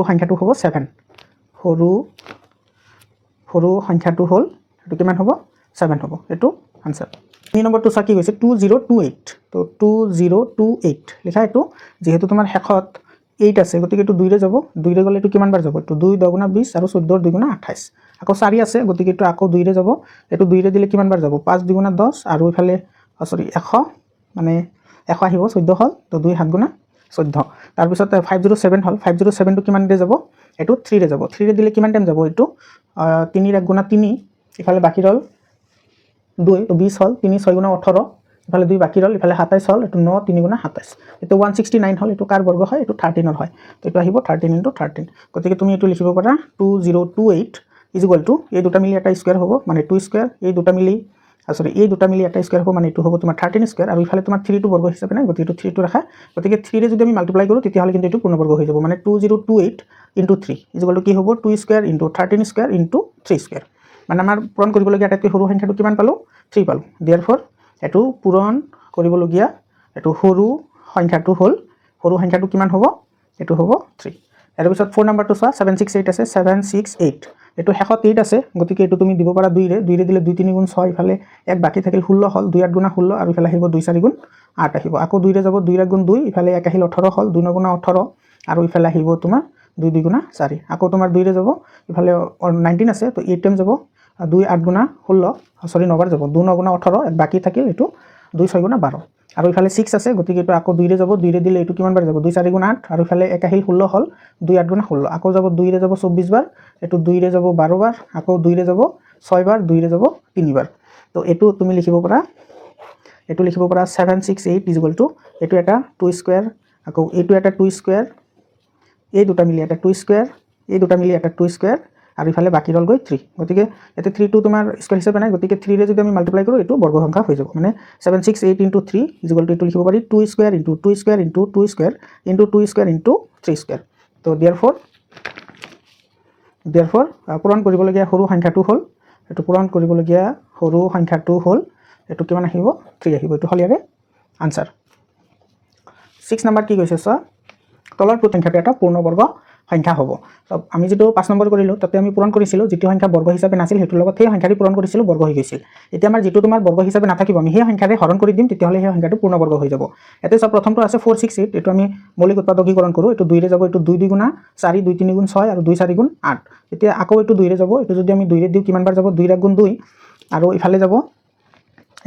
সংখ্যাটো হ'ব 7 সৰু সংখ্যাটো হ'ল এটো কিমান হ'ব 7 হ'ব এটো आंसर 3 নম্বৰটো সা কি হৈছে 2028 তো 2028 লিখা এটো যেহেতু তোমাৰ শেষত 8 আছে গতিকে এটো 2 ৰে যাব 2 ৰে গলে এটো কিমান বাৰ যাব এটো 2 10 গুণা 20 আৰু 14 2 গুণা 28 আকৌ 4 আছে গতিকে এটো আকৌ 2 ৰে যাব এটো 2 ৰে দিলে কিমান বাৰ যাব 5 2 গুণা 10 আৰু ইফালে সৰি 100 মানে 100 আহিব 14 হল তো 2 7 গুণা 14 তাৰ পিছত 507 হল 507 টো কিমান ৰে যাব এটো 3 ৰে যাব 3 ৰে দিলে কিমান টাইম যাব এটো 3 ৰ 1 গুণা 3 ইফালে বাকি ৰল 2 তো 20 হল 3 6 গুণা 18 ইফালে 2 বাকি রল ইফালে 27 হল এটো 9 3 গুণা 27 এটো 169 হল এটো কার বর্গ হয় এটো 13 এর হয় তো এটো আহিব 13 * 13 গতিকে তুমি এটো লিখিব পারা 2028 ইজ ইকুয়াল টু এই দুটা মিলি এটা স্কয়ার হবে মানে 2 স্কয়ার এই দুটা মিলি সরি এই দুটা মিলি একটা স্কয়ার হবে মানে এটো হবে তোমার 13 স্কয়ার আর ইফালে তোমার 3 টু বর্গ হিসাবে নাই গতিকে এটো 3 টু রাখা গতিকে 3 রে যদি আমি মাল্টিপ্লাই করি তেতিয়া হলে কিন্তু এটো পূর্ণবর্গ হয়ে যাব মানে 2028 * 3 ইজ ইকুয়াল টু কি হবে 2 স্কয়ার * 13 স্কয়ার * 3 স্কয়ার মানে আমাৰ পূৰণ কৰিবলগীয়া আটাইতকৈ সৰু সংখ্যাটো কিমান পালো 3 পালো therefore এটো পূৰণ কৰিবলগীয়া এটো সৰু সংখ্যাটো কিমান হ'ব এটো হ'ব 3 এৰ পিছত 4 নম্বৰটো চোৱা 768 আছে 768 এটো শেষত 8 আছে গতিকে এটো তুমি দিব পাৰা 2 ৰে দিলে 2 3 গুণ 6 ইফালে এক বাকি থাকিল 16 হল 2 8 গুণা 16 আৰু ইফালে আহিব 2 4 গুণ 8 আহিব আকৌ 2 ৰে যাব 2 ৰ গুণ 2 ইফালে এক আহিল 18 হল 2 9 গুণা 18 আৰু ইফালে আহিব তোমাৰ 2 2 গুণা 4 আকৌ তোমাৰ 2 ৰে যাব ইফালে 19 আছে তো 8 টাইম যাব 2 8 গুণা 16 সরি 9 বাৰ যাব 2 9 গুণা 18 এক বাকি থাকিল এটো 2 6 গুণা 12 আৰু ইফালে 6 আছে গতিকে এটো আকৌ 2 ৰে যাব 2 ৰে দিলে এটো কিমান বাৰ যাব 2 4 গুণা 8 আৰু ইফালে এক আহিল 16 হল 2 8 গুণা 16 আকৌ যাব 2 ৰে যাব 24 বাৰ এটো 2 ৰে যাব 12 বাৰ আকৌ 2 ৰে যাব 6 বাৰ 2 ৰে যাব 3 বাৰ তো এটো তুমি লিখিব পাৰা 768 ইজ ইকুয়াল টু এটো এটা 2 স্কয়ার আকৌ এটো এটা 2 স্কয়ার এই দুটা মিলি এটা 2 স্কয়ার এই দুটা মিলি এটা 2 স্কয়ার আর ইফালে বাকি রল গই 3 গতিকে এতে 3 টু তোমার স্কয়ার হিসাবে নাই গতিকে 3 রে যদি আমি মাল্টিপ্লাই কৰো এটো বর্গ সংখ্যা হৈ যাব মানে 768 * 3 ইজ ইকুয়াল টু এটো লিখিব পাৰি 2 square * 2 square * 2 square * 2 square * 3 square তো therefore পূৰণ কৰিবলগীয়া সৰু সংখ্যাটো হ'ল এটো পূৰণ কৰিবলগীয়া সৰু সংখ্যাটো হ'ল এটো কিমান আহিব 3 আহিব এটো হল ইয়াৰে আনসাৰ 6 নম্বৰ কি কৈছে সা তলৰ সংখ্যাটো এটা পূৰ্ণবৰ্গ সংখ্যা হ'ব। তো আমি যেটো 5 নম্বৰ কৰিলোঁ তাতে আমি পূৰণ কৰিছিলোঁ যেটো সংখ্যা বৰ্গ হিচাপে নাছিল হেতুৰ লগত সেই সংখ্যাটি পূৰণ কৰিছিলোঁ বৰ্গ হৈ গৈছিল। এতিয়া আমাৰ যেটো তোমাৰ বৰ্গ হিচাপে নাথাকিব আমি সেই সংখ্যাৰে হৰণ কৰি দিম তেতিয়াহ'লে সেই সংখ্যাটো পূৰ্ণবৰ্গ হৈ যাব। এতে সব প্ৰথমটো আছে 468 এটো আমি মৌলিক উৎপাদকীকৰণ কৰোঁ এটো 2 ৰে যাব এটো 2 2 গুণা 4 2 3 গুণ 6 আৰু 2 4 গুণ 8 এতিয়া আকৌ এটো 2 ৰে যাব এটো যদি আমি 2 ৰে দিও কিমান বাৰ যাব 2 গুণ 2 আৰু ইফালে যাব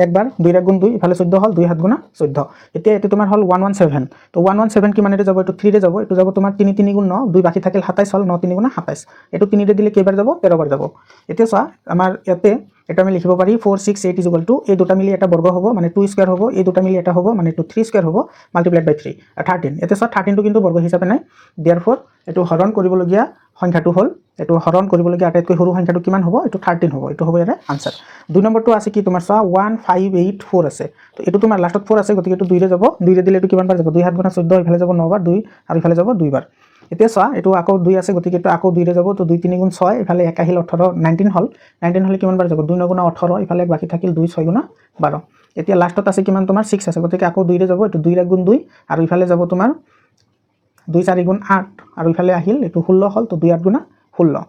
একবার 2 গুণ 2 ইফালে 14 হল 2 7 গুণা 14 এতিয়া এটো তোমাৰ হল 117 তো 117 কিমান এটো যাব এটো 3 ৰে যাব এটো যাব তোমাৰ 3 3 গুণ 9 2 বাকি থাকিল 27 হল 9 3 গুণা 27 এটো 3 ৰে দিলে কেইবাৰ যাব 13 বাৰ যাব। এতিয়া চা আমাৰ ইয়াতে এটা আমি লিখিব পাৰি 468 ইজ ইকুয়াল টু এই দুটা মিলি এটা বর্গ হবে মানে 2 স্কয়ার হবে এই দুটা মিলি এটা হবে মানে 3 স্কয়ার হবে মাল্টিপ্লাইড বাই 3 13 এতে সব 13 টো কিন্তু বর্গ হিসাবে নাই देयरफॉर এটো হরণ কৰিবলগিয়া সংখ্যাটো হল এটো হৰণ কৰিবলগিয়া আটাইতকৈ সৰু সংখ্যাটো কিমান হ'ব এটো 13 হ'ব এটো হ'ব ইয়াৰ আনসাৰ। দুই নম্বৰটো আছে কি তোমাৰ চা 1584 আছে তো এটো তোমাৰ লাষ্টত 4 আছে গতিকে এটো 2 ৰে যাব 2 ৰে দিলে এটো কিমান বাৰ যাব 2 7 গুণা 14 ইফালে যাব 9 বাৰ 2 আৰু ইফালে যাব 2 বাৰ। এতিয়া চা এটো আকৌ 2 আছে গতিকে এটো আকৌ 2 ৰে যাব তো 2 3 গুণ 6 ইফালে 1 আহিল 18 19 হল 19 হলে কিমান বাৰ যাব 2 9 গুণা 18 ইফালে বাকি থাকিল 2 6 গুণা 12 এতিয়া লাষ্টত আছে কিমান তোমাৰ 6 আছে গতিকে আকৌ 2 ৰে যাব এটো 2 গুণ 2 আৰু ইফালে যাব তোমাৰ 2 4 গুণ 8 আৰু ইফালে আহিল এটো 16 হল তো 2 8 গুণা 16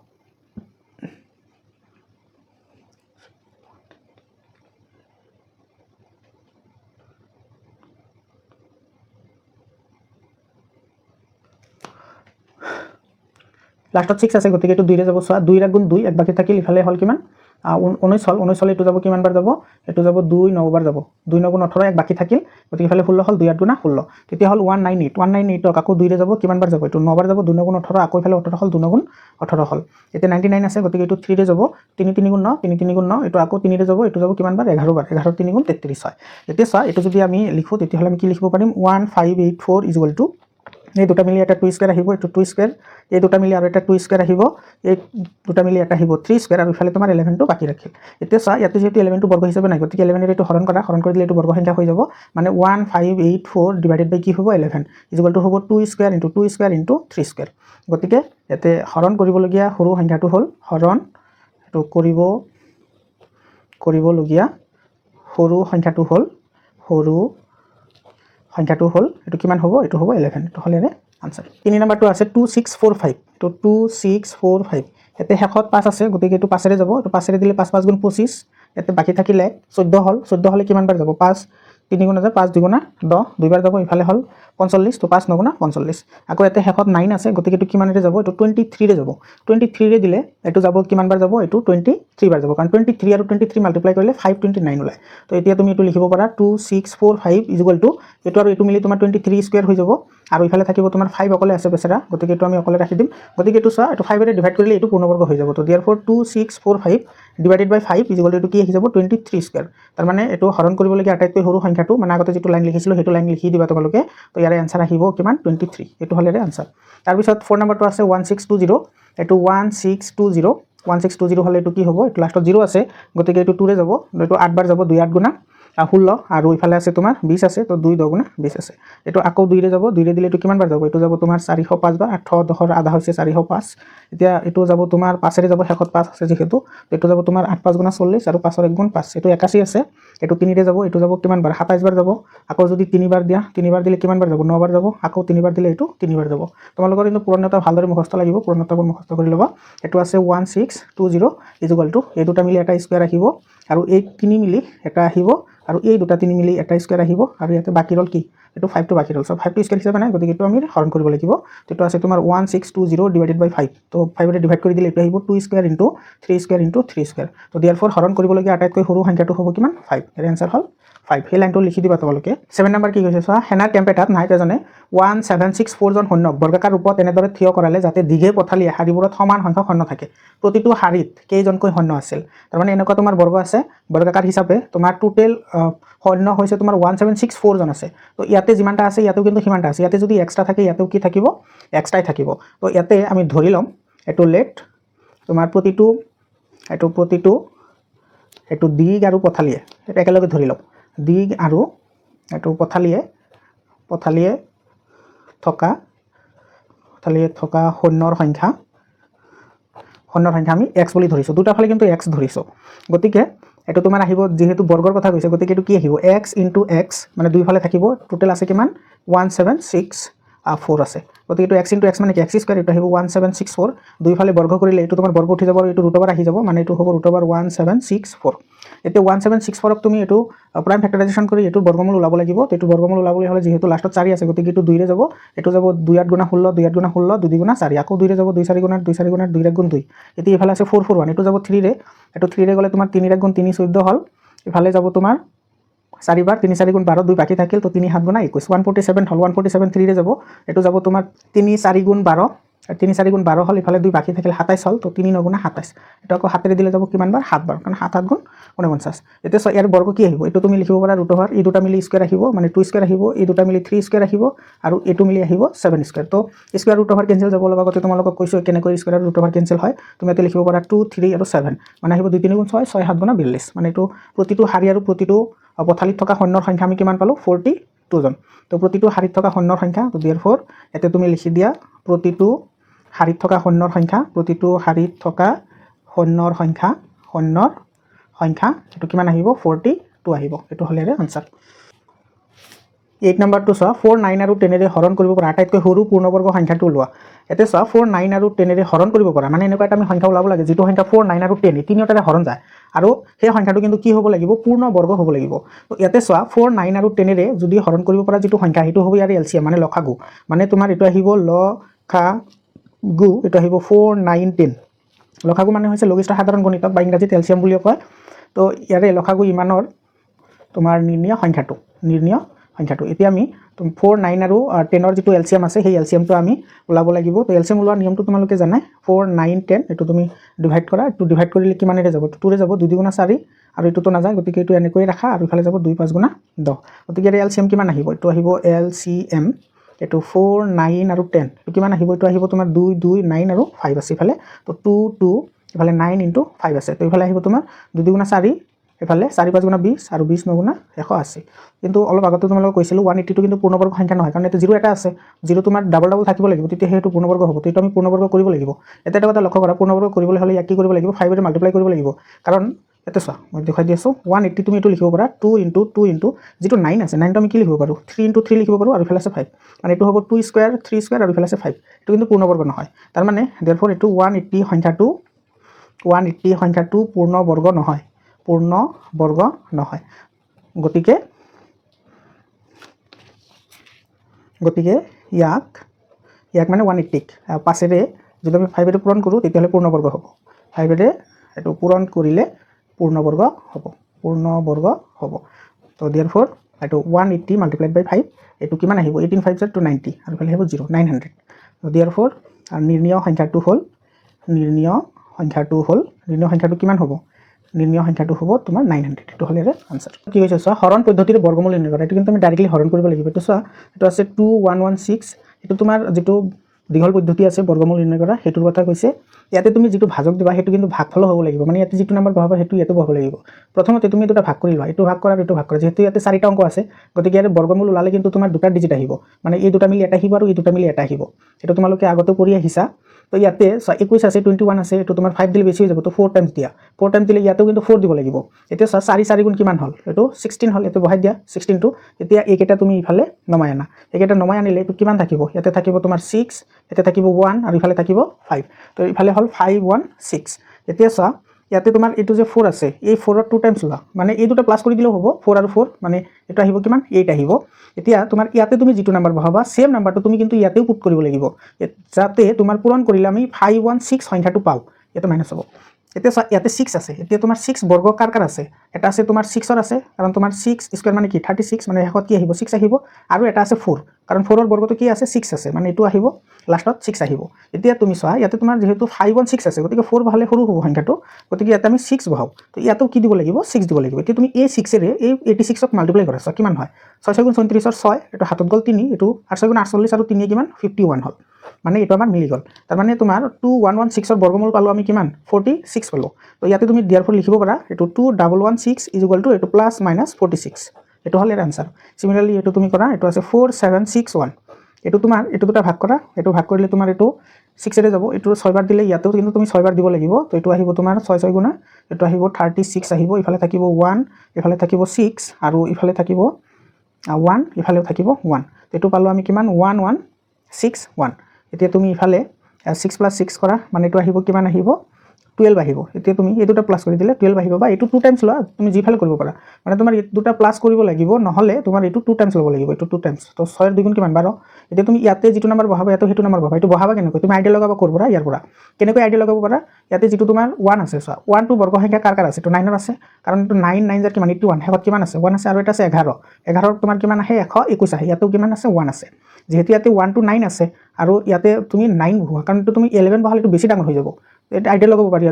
লাষ্টত 6 আছে গতিকে এটো 2 ৰে যাব সা 2 গুণ 2 এক বাকি থাকিল ইফালে হল কিমান 19 হল এটো যাব কিমান বাৰ যাব এটো যাব 2 9 বাৰ যাব 2 9 গুণ 18 এক বাকি থাকিল গতিকে ইফালে 16 হল 2 8 গুণা 16 তেতিয়া হল 198 আকৌ 2 ৰে যাব কিমান বাৰ যাব এটো 9 বাৰ যাব 2 9 গুণ 18 আকৌ ইফালে 18 হল 2 9 গুণ 18 হল এতিয়া 99 আছে গতিকে এটো 3 ৰে যাব 3 3 গুণ 9 3 3 গুণ 9 এটো আকৌ 3 ৰে যাব এটো যাব কিমান বাৰ 11 বাৰ 11 3 গুণ 33 হয়। এতিয়া চা এটো যদি আমি লিখো তেতিয়াহলে আমি কি লিখিব পাৰিম 1584 ইজ ইকুয়াল টু এই দুটা মিলি এটা 2 স্কয়াৰ আহিব এটো 2 স্কয়াৰ এই দুটা মিলি আৰু এটা 2 স্কয়াৰ আহিব এই দুটা মিলি এটা আহিব 3 স্কয়াৰ আৰু ইফালে তোমাৰ 11 টো বাকি ৰাখিল। এতিয়া চা ইয়াতে যেটো 11 টো বৰ্গ হিচাপে নাই গতিকে 11 এৰ এটো হৰণ কৰি দিলে এটো বৰ্গ সংখ্যা হৈ যাব মানে 1584 ডিভাইডেড বাই কি হ'ব 11 ইজ ইকুয়াল টু হ'ব 2 square into 2 square into 3 square গতিকে ইয়াতে হৰণ কৰিবলগিয়া সৰু সংখ্যাটো হ'ল হৰণ এটো কৰিবলগিয়া সৰু সংখ্যাটো হ'ল এটো কিমান হ'ব এটো হ'ব 11 এটো হলে আনসার। 3 নম্বৰটো আছে 2645 তো 2645 এতে শেষত 5 আছে গতিকে এটো 5 ৰে যাব এটো 5 ৰে দিলে 5 5 গুণ 25 এতে বাকি থাকিলে 14 হল 14 হলে কিমান বাৰ যাব 5 3 গুণ আছে 5 2 গুণা 10 দুই বাৰ যাব ইফালে হল 45 তো 5 9 গুণা 45 আকৌ এতে শেষত 9 আছে গতিকে এটো কিমান ৰে যাব এটো 23 ৰে যাব 23 ৰে দিলে এটো যাব কিমান বাৰ যাব এটো 23 বাৰ যাব কাৰণ 23 আৰু 23 মাল্টিপ্লাই কৰিলে 529 ওলায়। তো এতিয়া তুমি এটো লিখিব পাৰা 2645 ইজ ইকুয়াল টু এটো আৰু এটো মিলি তোমাৰ 23 স্কয়াৰ হৈ যাব আৰু ইফালে থাকিব তোমাৰ 5 অকলে আছে বেচৰা গতিকে এটো আমি অকলে ৰাখি দিম গতিকে এটো চা এটো 5 ৰে ডিভাইড কৰিলে এটো পূৰ্ণবৰ্গ হৈ যাব তো therefore 2645 divided by 5 is equal to কি আহি যাব 23 স্কয়ার তাৰ মানে এটো হৰণ কৰিবলগিয়া আটাইতকৈ সৰু সংখ্যাটো মানে আগতে যেটো লাইন লিখিছিলো হেতু লাইন লিখি দিবা তোমালোকে তো ইয়াৰে আনসাৰ আহিব কিমান 23 এটো হলে আনসাৰ। তাৰ পিছত 4 নম্বৰটো আছে 1620 এটো 1620 হলে এটো কি হ'ব এটো লাষ্টত 0 আছে গতিকে এটো 2 ৰে যাব এটো 8 বাৰ যাব 2 8 গুণা 16 আৰু ইফালে আছে তোমাৰ 20 আছে তো 2 10 গুণা 20 আছে এটো আকৌ 2 ৰে যাব 2 ৰে দিলে এটো কিমান বাৰ যাব এটো যাব তোমাৰ 405 বা 8 10 ৰ আধা হৈছে 405 এতিয়া এটো যাব তোমাৰ 5 ৰে যাব শেষত 5 আছে যেহেতু এটো যাব তোমাৰ 8 5 গুণা 40 আৰু 5 ৰ 1 গুণ 5 এটো 81 আছে এটো 3 ৰে যাব এটো যাব কিমান বাৰ 27 বাৰ যাব আকৌ যদি 3 বাৰ দিয়া 3 বাৰ দিলে কিমান বাৰ যাব 9 বাৰ যাব আকৌ 3 বাৰ দিলে এটো 3 বাৰ যাব তোমালোকৰ কিন্তু পুৰণতা ভালদৰে মুখস্থ লাগিব পুৰণতাবোৰ মুখস্থ কৰি লবা এটো আছে 1620 ইজ ইকুয়াল টু এই দুটা মিলি এটা স্কয়ার আহিব আৰু এই 3 মিলি এটা আহিব আৰু এই দুটা 3 মিলি এটা স্কয়াৰ আহিব আৰু ইয়াতে বাকি ৰল কি এটো 5 টো বাকি ৰল সো 5 টো স্কয়াৰ হিচাপে নাই গতিকে এটো আমি হৰণ কৰিব লাগিব এটো আছে তোমাৰ 1620 ডিভাইডেড বাই 5 তো 5 ৰে ডিভাইড কৰি দিলে এটো আহিব 2 square into 3 square into 3 square তো देयरफॉर হৰণ কৰিবলগিয়া আটাইতকৈ সৰু সংখ্যাটো হ'ব কিমান 5 এৰ আনসাৰ হল 5 এই লাইনটো লিখি দিবা তোমালোকে। 7 নম্বৰ কি কৈছে চোৱা হেনা টেম্পেটাত নাইট্ৰজনে 1764 জন সৈন্যক বৰ্গাকাৰ ৰূপত এনেদৰে থিয় কৰালে যাতে দীঘে পথালিয়ে হাৰিবোৰত সমান সংখ্যক সৈন্য থাকে প্ৰতিটো হাৰিত কেইজনকৈ সৈন্য আছিল তাৰ মানে এনেকুৱা তোমাৰ বৰ্গ আছে বৰ্গাকাৰ হিচাপে তোমাৰ টোটাল সৈন্য হৈছে তোমাৰ 1764 জন আছে তো ইয়াতে যিমানটা আছে ইয়াতেও কিন্তু সিমানটা আছে ইয়াতে যদি এক্সট্ৰা থাকে ইয়াতেও কি থাকিব এক্সট্ৰাই থাকিব তো ইয়াতে আমি ধৰি লম এটো লেট তোমাৰ প্ৰতিটো দিগ আৰু পথালিয়ে এটা একেলগে ধৰি লম দিগ আৰু এটো পথালিয়ে থকা সৈন্যৰ সংখ্যা আমি x বুলি ধৰিছো দুটা ফালে কিন্তু x ধৰিছো গতিকে এটো তোমাৰ আহিব যেহেতু বৰ্গৰ কথা কৈছে গতিকে এটো কি আহিব x * x মানে দুই ফালে থাকিব টোটাল আছে কিমান 176 4 আছে গতিকে এইটো x * x মানে কি x স্কয়ার এটা আহিব 1764 দুইফালে বর্গ কৰিলে এইটো তোমাৰ বৰ্গ উঠি যাব আৰু এইটো √/, আহি যাব মানে এইটো হ'ব √1764 এতিয়া 1764 ক তুমি এইটো প্ৰাইম ফেক্টৰাইজেশ্যন কৰি এইটো বৰ্গমূল ওলাব লাগিব তো এইটো বৰ্গমূল ওলাবলৈ হ'লে যেহেতু লাষ্টত 4 আছে গতিকে এইটো 2 ৰে যাব এইটো যাব 2 8 * 16 2 8 * 16 2 2 4 আকৌ 2 ৰে যাব 2 4 * 2 4 * 2 2 2 এতিয়া ইফালে আছে 4 4 1 এইটো যাব 3 ৰে এইটো 3 ৰে গলে তোমাৰ 3 * 3 14 হল ইফালে যাব তোমাৰ 4 বাৰ 3 4 * 12 2 বাকি থাকিল তো 3 7 * 21 147 হল 147 3 ৰে যাব এইটো যাব তোমাৰ 3 4 * 12 3 4 * 12 হল ইফালে 2 বাকি থাকিল 27 হল তো 3 9 * 27 এটা আকৌ 7 ৰে দিলে যাব কিমান বাৰ 7 বাৰ কাৰণ 7 7 * 49 এতিয়া ইয়াৰ বৰ্গ কি আহিব এইটো তুমি লিখিব পাৰা √/, এই দুটা মিলি স্কয়াৰ আহিব মানে 2 স্কয়াৰ আহিব এই দুটা মিলি 3 স্কয়াৰ আহিব আৰু এইটো মিলি আহিব 7 স্কয়াৰ তো স্কয়াৰ √/, কেনসেল যাব লগতে তোমালোকক কৈছো কেনেকৈ স্কয়াৰ √/, কেনসেল হয় তুমি এতে লিখিব পাৰা 2 3 আৰু 7 মানে আহিব 2 3 * 6 6 7 * 42 মানে এইটো প্ৰতিটো হাৰি আৰু প্ৰতিটো পথালিত থকা শূন্যৰ সংখ্যা আমি কিমান পালো 42 জন তো প্ৰতিটো হাৰিত থকা শূন্যৰ সংখ্যা তো therefore এতে তুমি লিখি দিয়া প্ৰতিটো হাৰিত থকা শূন্যৰ সংখ্যা প্ৰতিটো হাৰিত থকা শূন্যৰ সংখ্যা এটো কিমান আহিব 42 আহিব এটো হলেৰে আনসাৰ 8 নম্বৰটো চোৱা 4 9 আৰু 10 ৰে হৰণ কৰিব পৰা আটাইতকৈ সৰু পূৰ্ণবৰ্গ সংখ্যাটো লোৱা এতে চোৱা 4 9 আৰু 10 ৰে হৰণ কৰিব পৰা মানে এনেকুৱা এটা আমি সংখ্যা ওলাব লাগে যেটো সংখ্যা 4 9 আৰু 10 তিনিটাৰে হৰণ যায় আৰু সেই সংখ্যাটো কিন্তু কি হ'ব লাগিব পূৰ্ণবৰ্গ হ'ব লাগিব তো ইয়াতে চোৱা 4 9 আৰু 10 ৰে যদি হৰণ কৰিব পৰা যেটো সংখ্যা হেতু হ'ব ইয়াৰ এলসিএম মানে লসাগু মানে তোমাৰ এটো আহিব লসাগু এটো আহিব 4 9 10 লসাগু মানে হৈছে লঘিষ্ঠ সাধাৰণ গণিতক বা ইংৰাজীত এলসিএম বুলিও কয় তো ইয়াৰে লসাগু ইমানৰ তোমাৰ নিৰ্ণয় সংখ্যাটো এতিয়া আমি 4 9 আৰু 10 ৰ যেটো এলসিএম আছে সেই এলসিএমটো আমি ওলাব লাগিব তো এলসিএম ওলোৱাৰ নিয়মটো তোমালোকে জানাই 4 9 10 এটো তুমি ডিভাইড কৰা এটো ডিভাইড কৰিলে কিমানেৰে যাব 2 ৰে যাব 2 2 4 আৰু এটোটো নাযায় গতিকে এটো এনেকৈ ৰাখা আৰু ইফালে যাব 2 5 10 গতিকে এলসিএম কিমান আহিব এটো আহিব এলসিএম এটো 4 9 আৰু 10 এটো কিমান আহিব এটো আহিব তোমাৰ 2 2 9 আৰু 5 আছে ইফালে তো 2 2 ইফালে 9 * 5 আছে তো ইফালে আহিব তোমাৰ 2 2 4 এফালে 4 5 20 আৰু 20 9 180 কিন্তু অলপ আগতে তোমালোক কৈছিল 182 কিন্তু পূৰ্ণবৰ্গ সংখ্যা নহয় কাৰণ এতে 0 এটা আছে 0 তোমাৰ ডাবল ডাবল থাকিব লাগিব তেতিয়া হেতু পূৰ্ণবৰ্গ হ'ব তো এটা আমি পূৰ্ণবৰ্গ কৰিব লাগিব এটা এটা কথা লক্ষ্য কৰা পূৰ্ণবৰ্গ কৰিবলৈ হলে ইয়াক কি কৰিব লাগিব 5 ৰে মাল্টিপ্লাই কৰিব লাগিব কাৰণ এতে চোৱা মই দেখাই দি আছো 180 তুমি এটো লিখিব পাৰা 2 * 2 যেটো 9 আছে 9 টো আমি কি লিখিব পাৰো 3 * 3 লিখিব পাৰো আৰু ইফালে আছে 5 মানে এটো হ'ব 2 স্কয়াৰ 3 স্কয়াৰ আৰু ইফালে আছে 5 এটো কিন্তু পূৰ্ণবৰ্গ নহয় তাৰ মানে therefore এটো 180 সংখ্যাটো পূৰ্ণবৰ্গ নহয় গতিকে ইয়াক মানে 180 পাছেৰে যদি আমি 5 ৰে পূৰণ কৰো তেতিয়ালে পূৰ্ণবৰ্গ হ'ব 5 ৰে এটো পূৰণ কৰিলে পূৰ্ণবৰ্গ হ'ব তো therefore এটো 180 * 5 এটো কিমান আহিব 18 5 90 আৰু ইফালে আহিব 0 900 তো therefore নিৰ্ণয় সংখ্যাটো কিমান হ'ব নিৰ্ণয় সংখ্যাটো হ'ব তোমাৰ 900 এটো হলেৰে আনসাৰ কি হৈছে চোৱা হৰণ পদ্ধতিৰ বৰ্গমূল নিৰ্ণয় কৰা এটো কিন্তু আমি ডাইৰেক্টলি হৰণ কৰিব লাগিব এটো চোৱা এটো আছে 2116 এটো তোমাৰ যেটো দীঘল পদ্ধতি আছে বৰ্গমূল নিৰ্ণয় কৰা হেতুৰ কথা কৈছে ইয়াতে তুমি যেটো ভাজক দিবা হেতু কিন্তু ভাগফল হ'ব লাগিব মানে ইয়াতে যেটো নম্বৰ বহাবা হেতু ইয়াতে বহাব লাগিব প্ৰথমতে তুমি দুটা ভাগ কৰি লোৱা এটো ভাগ কৰা এটো ভাগ কৰা যেহেতু ইয়াতে 4টা অংক আছে গতিকে ইয়াৰ বৰ্গমূল ওলালে কিন্তু তোমাৰ দুটা ডিজিট আহিব মানে এই দুটা মিলি এটা আহিব আৰু এই দুটা মিলি এটা আহিব এটো তোমালোকে আগতে কৰি আহিছা তো ইয়াতে 21 আছে 21 আছে এটো তোমাৰ 5 দিলে বেছি হৈ যাব তো 4 টাইমছ দিয়া 4 টাইম দিলে ইয়াতেও কিন্তু 4 দিব লাগিব এতিয়া 4 4 গুণ কিমান হল এটো 16 হল এটো বহাই দিয়া 16 টো এতিয়া এইকেটা তুমি ইফালে নমাই আনা এইকেটা নমাই আনিলে এটো কিমান থাকিব ইয়াতে থাকিব তোমাৰ 6 এতে থাকিব 1 আৰু ইফালে থাকিব 5 তো ইফালে হল 516 এতিয়া চোৱা ইয়াতে তোমাৰ এটো যে 4 আছে এই 4 ৰ 2 টাইমছ লোৱা মানে এই দুটা প্লাস কৰি দিলেও হ'ব 4 আৰু 4 মানে এটো আহিব কিমান 8 আহিব এতিয়া তোমাৰ ইয়াতে তুমি যেটো নাম্বাৰ বহাবা সেম নাম্বাৰটো তুমি কিন্তু ইয়াতেও পুট কৰিব লাগিব যাতে তোমাৰ পূৰণ কৰিলে আমি 516 সংখ্যাটো পাও এটা মাইনাস হ'ব এতিয়া ইয়াতে 6 আছে এতিয়া তোমাৰ 6 বৰ্গ কাৰ আছে এটা আছে তোমাৰ 6 ৰ আছে কাৰণ তোমাৰ 6 স্কয়াৰ মানে কি 36 মানে হেকত কি আহিব 6 আহিব আৰু এটা আছে 4 কাৰণ 4 ৰ বৰ্গটো কি আছে 6 আছে মানে এটো আহিব লাষ্টত 6 আহিব এতিয়া তুমি চোৱা ইয়াতে তোমাৰ যেহেতু 516 আছে গতিকে 4 বহালে সৰু হ'ব সংখ্যাটো গতিকে ইয়াতে আমি 6 বহাও তো ইয়াতেও কি দিব লাগিব 6 দিব লাগিব এতিয়া তুমি এই 6 ৰে এই 86 ক মাল্টিপ্লাই কৰা সো কিমান হয় 6 গুণ 34 ৰ 6 এটো হাতত গল 3 এটো 8 গুণ 48 আৰু 3 কিমান 51 হল মানে এটো আমাৰ মিলি গল তাৰ মানে তোমাৰ 2116 ৰ বৰ্গমূল পালো আমি কিমান 46 পালো তো ইয়াতে তুমি therefore লিখিব পাৰা এটো 2116 এটো প্লাস মাইনাস 46 এটো হল এৰ आंसर সিমিলাৰলি এটো তুমি কৰা এটো আছে 4761 এটো তোমাৰ এটো দুটা ভাগ কৰা এটো ভাগ কৰিলে তোমাৰ এটো 6 ৰে যাব এটো 6 বাৰ দিলে ইয়াতেও কিন্তু তুমি 6 বাৰ দিব লাগিব তো এটো আহিব তোমাৰ 6 6 গুণা এটো আহিব 36 আহিব ইফালে থাকিব 1 ইফালে থাকিব 6 আৰু ইফালে থাকিব 1 ইফালেও থাকিব 1 এটো পালো আমি কিমান 11 6 1 এতিয়া তুমি ইফালে 6 + 6 কৰা মানে এইটো আহিব কিমান আহিব 12 আহিব এতিয়া তুমি এই দুটা প্লাস কৰি দিলে 12 আহিব বা এইটো 2 টাইমছ লোৱা তুমি যিফালে কৰিব পাৰা মানে তোমাৰ এই দুটা প্লাস কৰিব লাগিব নহলে তোমাৰ এইটো 2 টাইমছ ল'ব লাগিব এইটো 2 টাইমছ তো 6 এর দ্বিগুণ কিমান 12 এতিয়া তুমি ইয়াতে যেটো নাম্বাৰ বহাবা ইয়াতে হেতু নাম্বাৰ বহাবা এইটো বহাবা কেনেকৈ তুমি আইডিয়া লগাব কৰবা ইয়াৰ পৰা কেনেকৈ আইডিয়া লগাব পাৰা ইয়াতে যেটো তোমাৰ 1 আছে সো 1 টু বৰ্গ সংখ্যা কাৰ কাৰ আছে তো 9 ৰ আছে কাৰণ এইটো 9 9 যাৰ কিমান 81 হেকত কিমান আছে 1 আছে আৰু এটা আছে 11 11 তোমাৰ কিমান আহে 121 আহে ইয়াতে কিমান আছে 1 আছে যেহেতু ইয়াতে 1 টু 9 আছে আৰু ইয়াতে তুমি 9 বহোৱা কাৰণ তুমি 11 বহালে তো বেছি ডাঙৰ হৈ যাব এটা আইডিয়া লগাব পাৰি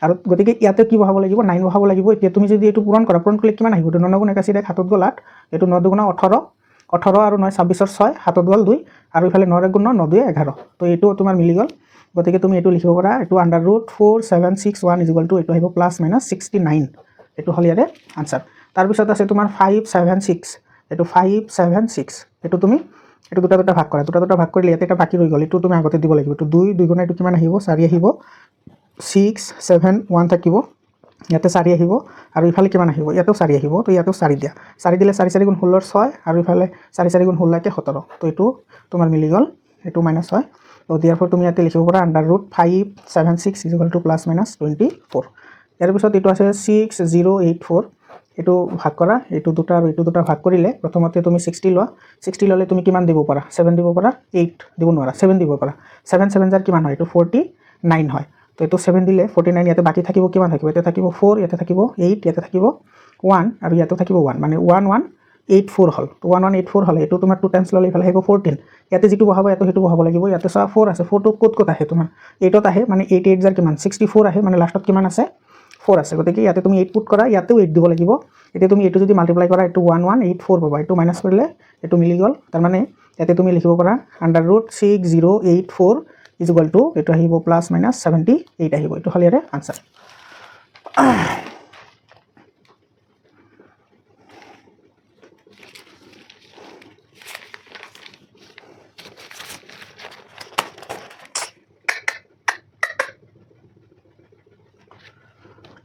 আৰু গতিকে ইয়াতে কি বহাব লাগিব 9 বহাব লাগিব এতিয়া তুমি যদি এটো পূৰণ কৰিলে কিমান আহিব তো 9 গুণ 81 দেখ হাতত গল 8 এটো 9 গুণ 18 18 আৰু 9 26 ৰ 6 হাতত গল 2 আৰু ইফালে 9 গুণ 9 2 11 তো এটো তোমাৰ মিলি গল গতিকে তুমি এটো লিখিব পাৰা এটো √4761 এটো আহিব প্লাস মাইনাস 69 এটো হল ইয়াৰে आंसर তাৰ পিছত আছে তোমাৰ 576 এটো 576 এটো তুমি এটো দুটা ভাগ কৰা দুটা ভাগ কৰিলে ইয়াতে এটা বাকি ৰৈ গল এটো তুমি আগতে দিব লাগিব এটো 2 2 গুণ এটো কিমান আহিব 4 আহিব 6 7 1 থাকিব ইয়াতে 4 আহিব আৰু ইফালে কিমান আহিব ইয়াতেও 4 আহিব তো ইয়াতেও 4 দিয়া 4 দিলে 4 4 গুণ 16 ৰ 6 আৰু ইফালে 4 4 গুণ 16 কে 17 তো এটো তোমাৰ মিলি গল এটো মাইনাস হয় তো দিয়াৰফৰ তুমি ইয়াতে লিখিব পাৰা √576 প্লাস মাইনাস 24 ইয়াৰ পিছত এটো আছে 6084 এটো ভাগ কৰা এটো দুটা আৰু এটো দুটা ভাগ কৰিলে প্ৰথমতে তুমি 60 লোৱা 60 ললে তুমি কিমান দিব পাৰা 7 দিব পাৰা 8 দিব নোৱাৰা 7 দিব পাৰা 7 7 যাৰ কিমান হয় এটো 49 হয় তো এটো 7 দিলে 49 ইয়াতে বাকি থাকিব কিমান থাকিব ইয়াতে থাকিব 4 ইয়াতে থাকিব 8 ইয়াতে থাকিব 1 আৰু ইয়াতে থাকিব 1 মানে 1184 হল তো 1184 হলে এটো তোমাৰ 2 টাইমছ ললে ইফালে আহিব 14 ইয়াতে যেটো বহাব ইয়াতে হেতু বহাব লাগিব ইয়াতে 4 আছে 4 টো কত আহে তোমাৰ 8 ত আহে মানে 8 8 যাৰ কিমান 64 আহে মানে লাষ্টত কিমান আছে 4 আছে গতিকে ইয়াতে তুমি 8 পুট কৰা ইয়াতেও 8 দিব লাগিব এতিয়া তুমি এটো যদি মাল্টিপ্লাই কৰা এটো 1184 পাবা এটো মাইনাস কৰিলে এটো মিলি গল তাৰ মানে ইয়াতে তুমি লিখিব পাৰা √6084 এটো আহিব প্লাস মাইনাস 78 আহিব এটো হল ইয়াৰে आंसर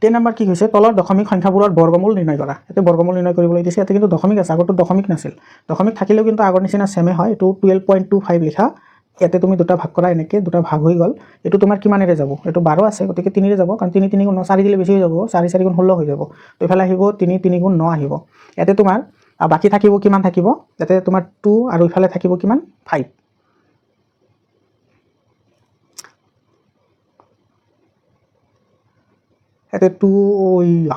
10 নম্বৰ কি হৈছে তলৰ দশমিক সংখ্যাবোৰৰ বৰ্গমূল নিৰ্ণয় কৰা এতে বৰ্গমূল নিৰ্ণয় কৰিবলৈ দিছে এতে কিন্তু দশমিক আছে আগতো দশমিক নাছিল দশমিক থাকিলেও কিন্তু আগৰ নিচিনা সেমে হয় এটো 12.25 লিখা ইয়াতে তুমি দুটা ভাগ কৰা এনেকে দুটা ভাগ হৈ গল এটো তোমাৰ কিমানেৰে যাব এটো 12 আছে গতিকে 3 ৰে যাব কাৰণ 3 3 গুণ 9 4 দিলে বেছি হৈ যাব 4 4 গুণ 16 হৈ যাব তো ইফালে আহিব 3 3 গুণ 9 আহিব ইয়াতে তোমাৰ বাকি থাকিব কিমান থাকিব ইয়াতে তোমাৰ 2 আৰু ইফালে থাকিব কিমান 5 এতে 2 ওইয়া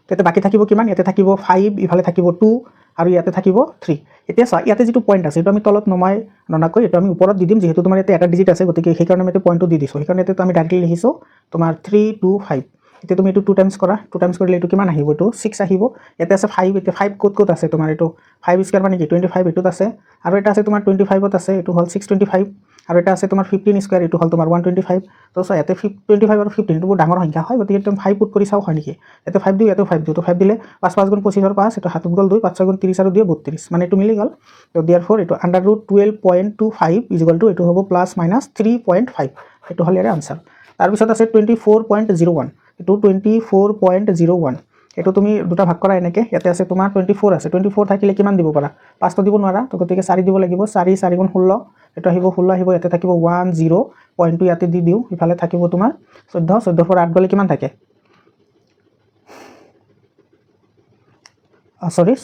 তেতে বাকি থাকিব কিমান ইয়াতে থাকিব 5 ইফালে থাকিব 2 আৰু ইয়াতে থাকিব 3 এতিয়া চা ইয়াতে যেটো পয়েন্ট আছে এটো আমি তলত নমাই ননাকৈ এটো আমি ওপৰত দি দিম যেহেতু তোমাৰ ইয়াতে এটা ডিজিট আছে গতিকে সেই কাৰণে আমি এটো পয়েন্টটো দি দিছো সেইকাৰণে এটো আমি ডাইৰেক্টলি লিখিছো তোমাৰ 325 এতিয়া তুমি এটো 2 টাইমছ কৰা 2 টাইমছ কৰিলে এটো কিমান আহিব এটো 6 আহিব ইয়াতে আছে 5 এতিয়া 5 কত আছে তোমাৰ এটো 5 স্কয়াৰ মানে কি 25 এটোত আছে আৰু এটা আছে তোমাৰ 25 ত আছে এটো হল 625 আৰু এটা আছে তোমাৰ 15 স্কয়াৰ এটো হল তোমাৰ 125 তো সো ইয়াতে 25 আৰু 15 এটো ডাঙৰ সংখ্যা হয় গতিকে তুমি 5 পুট কৰি চাও হয় নেকি এতে 5 দিও এতে 5 দিও তো 5 দিলে 5 5 গুণ 25 ৰ 5 এটো হাতত গল 2 5 গুণ 30 আৰু 2 32 মানে এটো মিলি গল তো देयरफॉर এটো √12.25 এটো হ'ব প্লাস মাইনাস 3.5 এটো হল ইয়াৰ आंसर তাৰ পিছত আছে 24.01 এটো 24.01 এটো তুমি দুটা ভাগ কৰা এনেকে ইয়াতে আছে তোমাৰ 24 আছে 24 থাকিলে কিমান দিব পাৰা 5 তো দিব নোৱাৰা তো গতিকে 4 দিব লাগিব 4 4 গুণ 16 এটো আহিব 16 আহিব ইয়াতে থাকিব 10 পইণ্টটো ইয়াতে দি দিও ইফালে থাকিব তোমাৰ 14 14 পৰা 8 গলে কিমান থাকে সৰি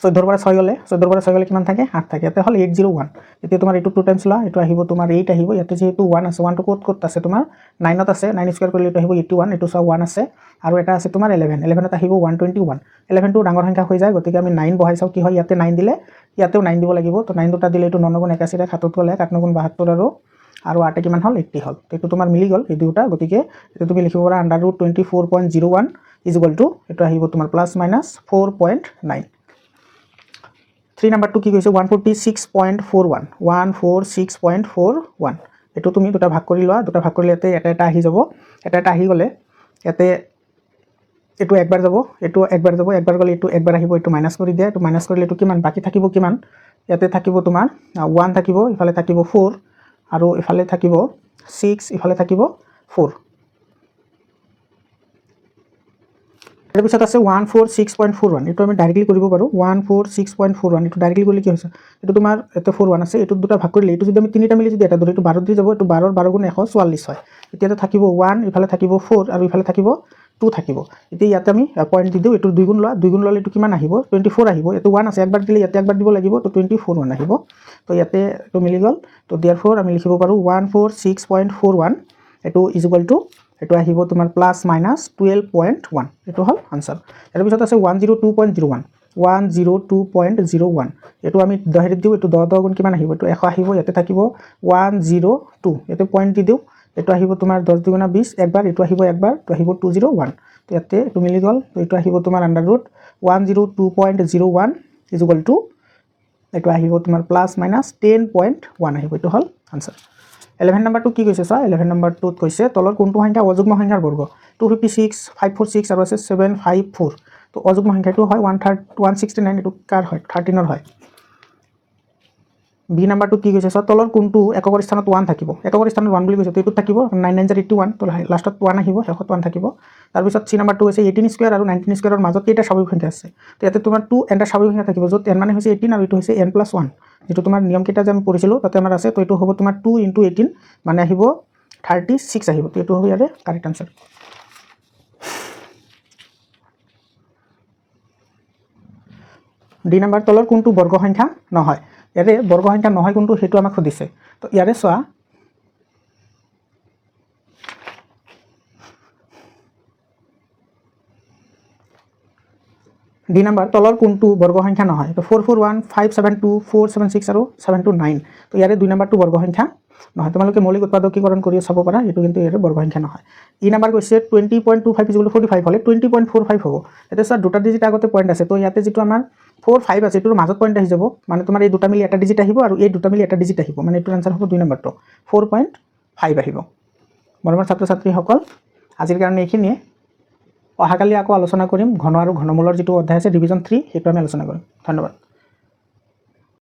14 পৰা 6 গলে কিমান থাকে 8 থাকে এতে হল 801 এতিয়া তোমাৰ এটো 2 টাইমছ লা এটো আহিব তোমাৰ 8 আহিব ইয়াতে যেহেতু 1 আছে 1 টো কত আছে তোমাৰ 9 ত আছে 9 স্কয়াৰ কৰিলে এটো আহিব 81 এটো সব 1 আছে আৰু এটা আছে তোমাৰ 11 11 ত আহিব 121 11 টো ডাঙৰ সংখ্যা হৈ যায় গতিকে আমি 9 বহাই চাও কি হয় ইয়াতে 9 দিলে ইয়াতেও 9 দিব লাগিব তো 9 দুটা দিলে এটো 9 গুণ 81 ৰে হাতত গলে 8 গুণ 72 আৰু 8 কিমান হল 80 হল এটো তোমাৰ মিলি গল এই দুটা গতিকে এটো তুমি লিখিব পাৰা √24.01 এটো আহিব তোমাৰ প্লাস মাইনাস 4.9 3 নাম্বার 2 কি কৈছে 146.41 146.41 এটো তুমি দুটা ভাগ কৰি লোৱা দুটা ভাগ কৰিলে এতে এটা আহি যাব এটা আহি গলে এতে এটো একবাৰ যাব এটো একবাৰ যাব একবাৰ গলে এটো একবাৰ আহিব এটো মাইনাস কৰি দিয়া এটো মাইনাস কৰিলে এটো কিমান বাকি থাকিব কিমান ইয়াতে থাকিব তোমাৰ 1 থাকিব ইফালে থাকিব 4 আৰু ইফালে থাকিব 6 ইফালে থাকিব 4 তাৰপিছত আছে 146.41 এইটো আমি ডাইৰেক্টলি কৰিব পাৰোঁ 146.41 এইটো ডাইৰেক্টলি কৰিলে কি হৈছে এইটো তোমাৰ এটা 41 আছে এইটো দুটা ভাগ কৰিলে এইটো যদি আমি তিনিটা মিলি যদি এটা ধৰি এইটো 12 দি যাব এইটো 12 12 গুণ 144 হয় এতিয়াতে থাকিব 1 ইফালে থাকিব 4 আৰু ইফালে থাকিব 2 থাকিব এতিয়া ইয়াতে আমি পয়েন্ট দি দিও এইটো 2 গুণ ললে এইটো কিমান আহিব 24 আহিব এটো 1 আছে একবাৰ দিলে ইয়াতে একবাৰ দিব লাগিব তো 24 1 আহিব তো ইয়াতে এটো মিলি গল তো देयरफॉर আমি লিখিব পাৰো 146.41 এটো ইজ ইকুয়াল টু এটো আহিব তোমাৰ প্লাস মাইনাস 12.1 এটো হল आंसर এৰ পিছত আছে 102.01 102.01 এটো আমি 10 ৰে দিও এটো 10 10 গুণ কিমান আহিব এটো 100 আহিব ইয়াতে থাকিব 102 এটো পয়েন্ট দি দিও এটো আহিব তোমাৰ 10 * 20 একবাৰ এটো আহিব একবাৰ তো আহিব 201 তো ইয়াতে এটো মিলি গল তো এটো আহিব তোমাৰ under root 102.01 is equal two এটো আহিব তোমাৰ প্লাস মাইনাস 10.1 আহিব এটো হল आंसर 11 নাম্বাৰটো কি কৈছে সা 11 নাম্বাৰটোত কৈছে তলৰ কোনটো সংখ্যা অযুগ্ম সংখ্যাৰ বৰ্গ 256 546 আৰু আছে 754 তো অযুগ্ম সংখ্যাটো হয় 169 এটো কাৰ হয় 13 ৰ হয় বি নাম্বাৰটো কি কৈছে সা তলৰ কোনটো এককৰ স্থানত 1 থাকিব এককৰ স্থানত 1 বুলি কৈছে তো এটো থাকিব 9981 তো লাষ্টত 1 আহিব শেষত 1 থাকিব তাৰ পিছত সি নাম্বাৰটো হৈছে 18 স্কয়াৰ আৰু 19 স্কয়াৰৰ মাজত কেইটা স্বাভাৱিক সংখ্যা আছে তো ইয়াতে তোমাৰ 2 এন্ডাৰ স্বাভাৱিক সংখ্যা থাকিব যত n মানে হৈছে 18 আৰু এটো হৈছে n+1 যেটো তোমাৰ নিয়ম কেইটা যে আমি পঢ়িছিলো তাতে আমাৰ আছে তো এটো হ'ব তোমাৰ 2 * 18 মানে আহিব 36 আহিব তো এটো হ'ব ইয়াৰে কাৰেক্ট आंसर ডি নাম্বাৰ তলৰ কোনটো বৰ্গ সংখ্যা নহয় ইয়াৰে বৰ্গ সংখ্যা নহয় কোনটো হেতু আমাক খুদিছে তো ইয়াৰে সোয়া ডি নাম্বাৰ তলৰ কোনটো বৰ্গ সংখ্যা নহয় তো 441 572 476 আৰু 729 তো ইয়াৰে দুই নাম্বাৰটো বৰ্গ সংখ্যা নহয় তোমালোকে মৌলিক উৎপাদকীকৰণ কৰি চাব পাৰা এটো কিন্তু ইয়াৰে বৰ্গ সংখ্যা নহয় ই নাম্বাৰ কৈছে 20.25 45 হলে 20.45 হ'ব এটা স্যার দুটা ডিজিট আগতে পয়েন্ট আছে তো ইয়াতে যেটো আমাৰ 45 আছে এটোৰ মাজত পয়েন্ট আহি যাব মানে তোমাৰ এই দুটা মিলি এটা ডিজিট আহিব আৰু এই দুটা মিলি এটা ডিজিট আহিব মানে এটোৰ आंसर হ'ব দুই নাম্বাৰটো 4.5 আহিব মৰমৰ ছাত্ৰ ছাত্ৰী সকল আজিৰ কাৰণে এইখিনিয়ে অহাকালি আকৌ আলোচনা কৰিম ঘন আৰু ঘনমূলৰ যেটো অধ্যায় আছে ডিভিজন 3 হেতু আমি আলোচনা কৰিম ধন্যবাদ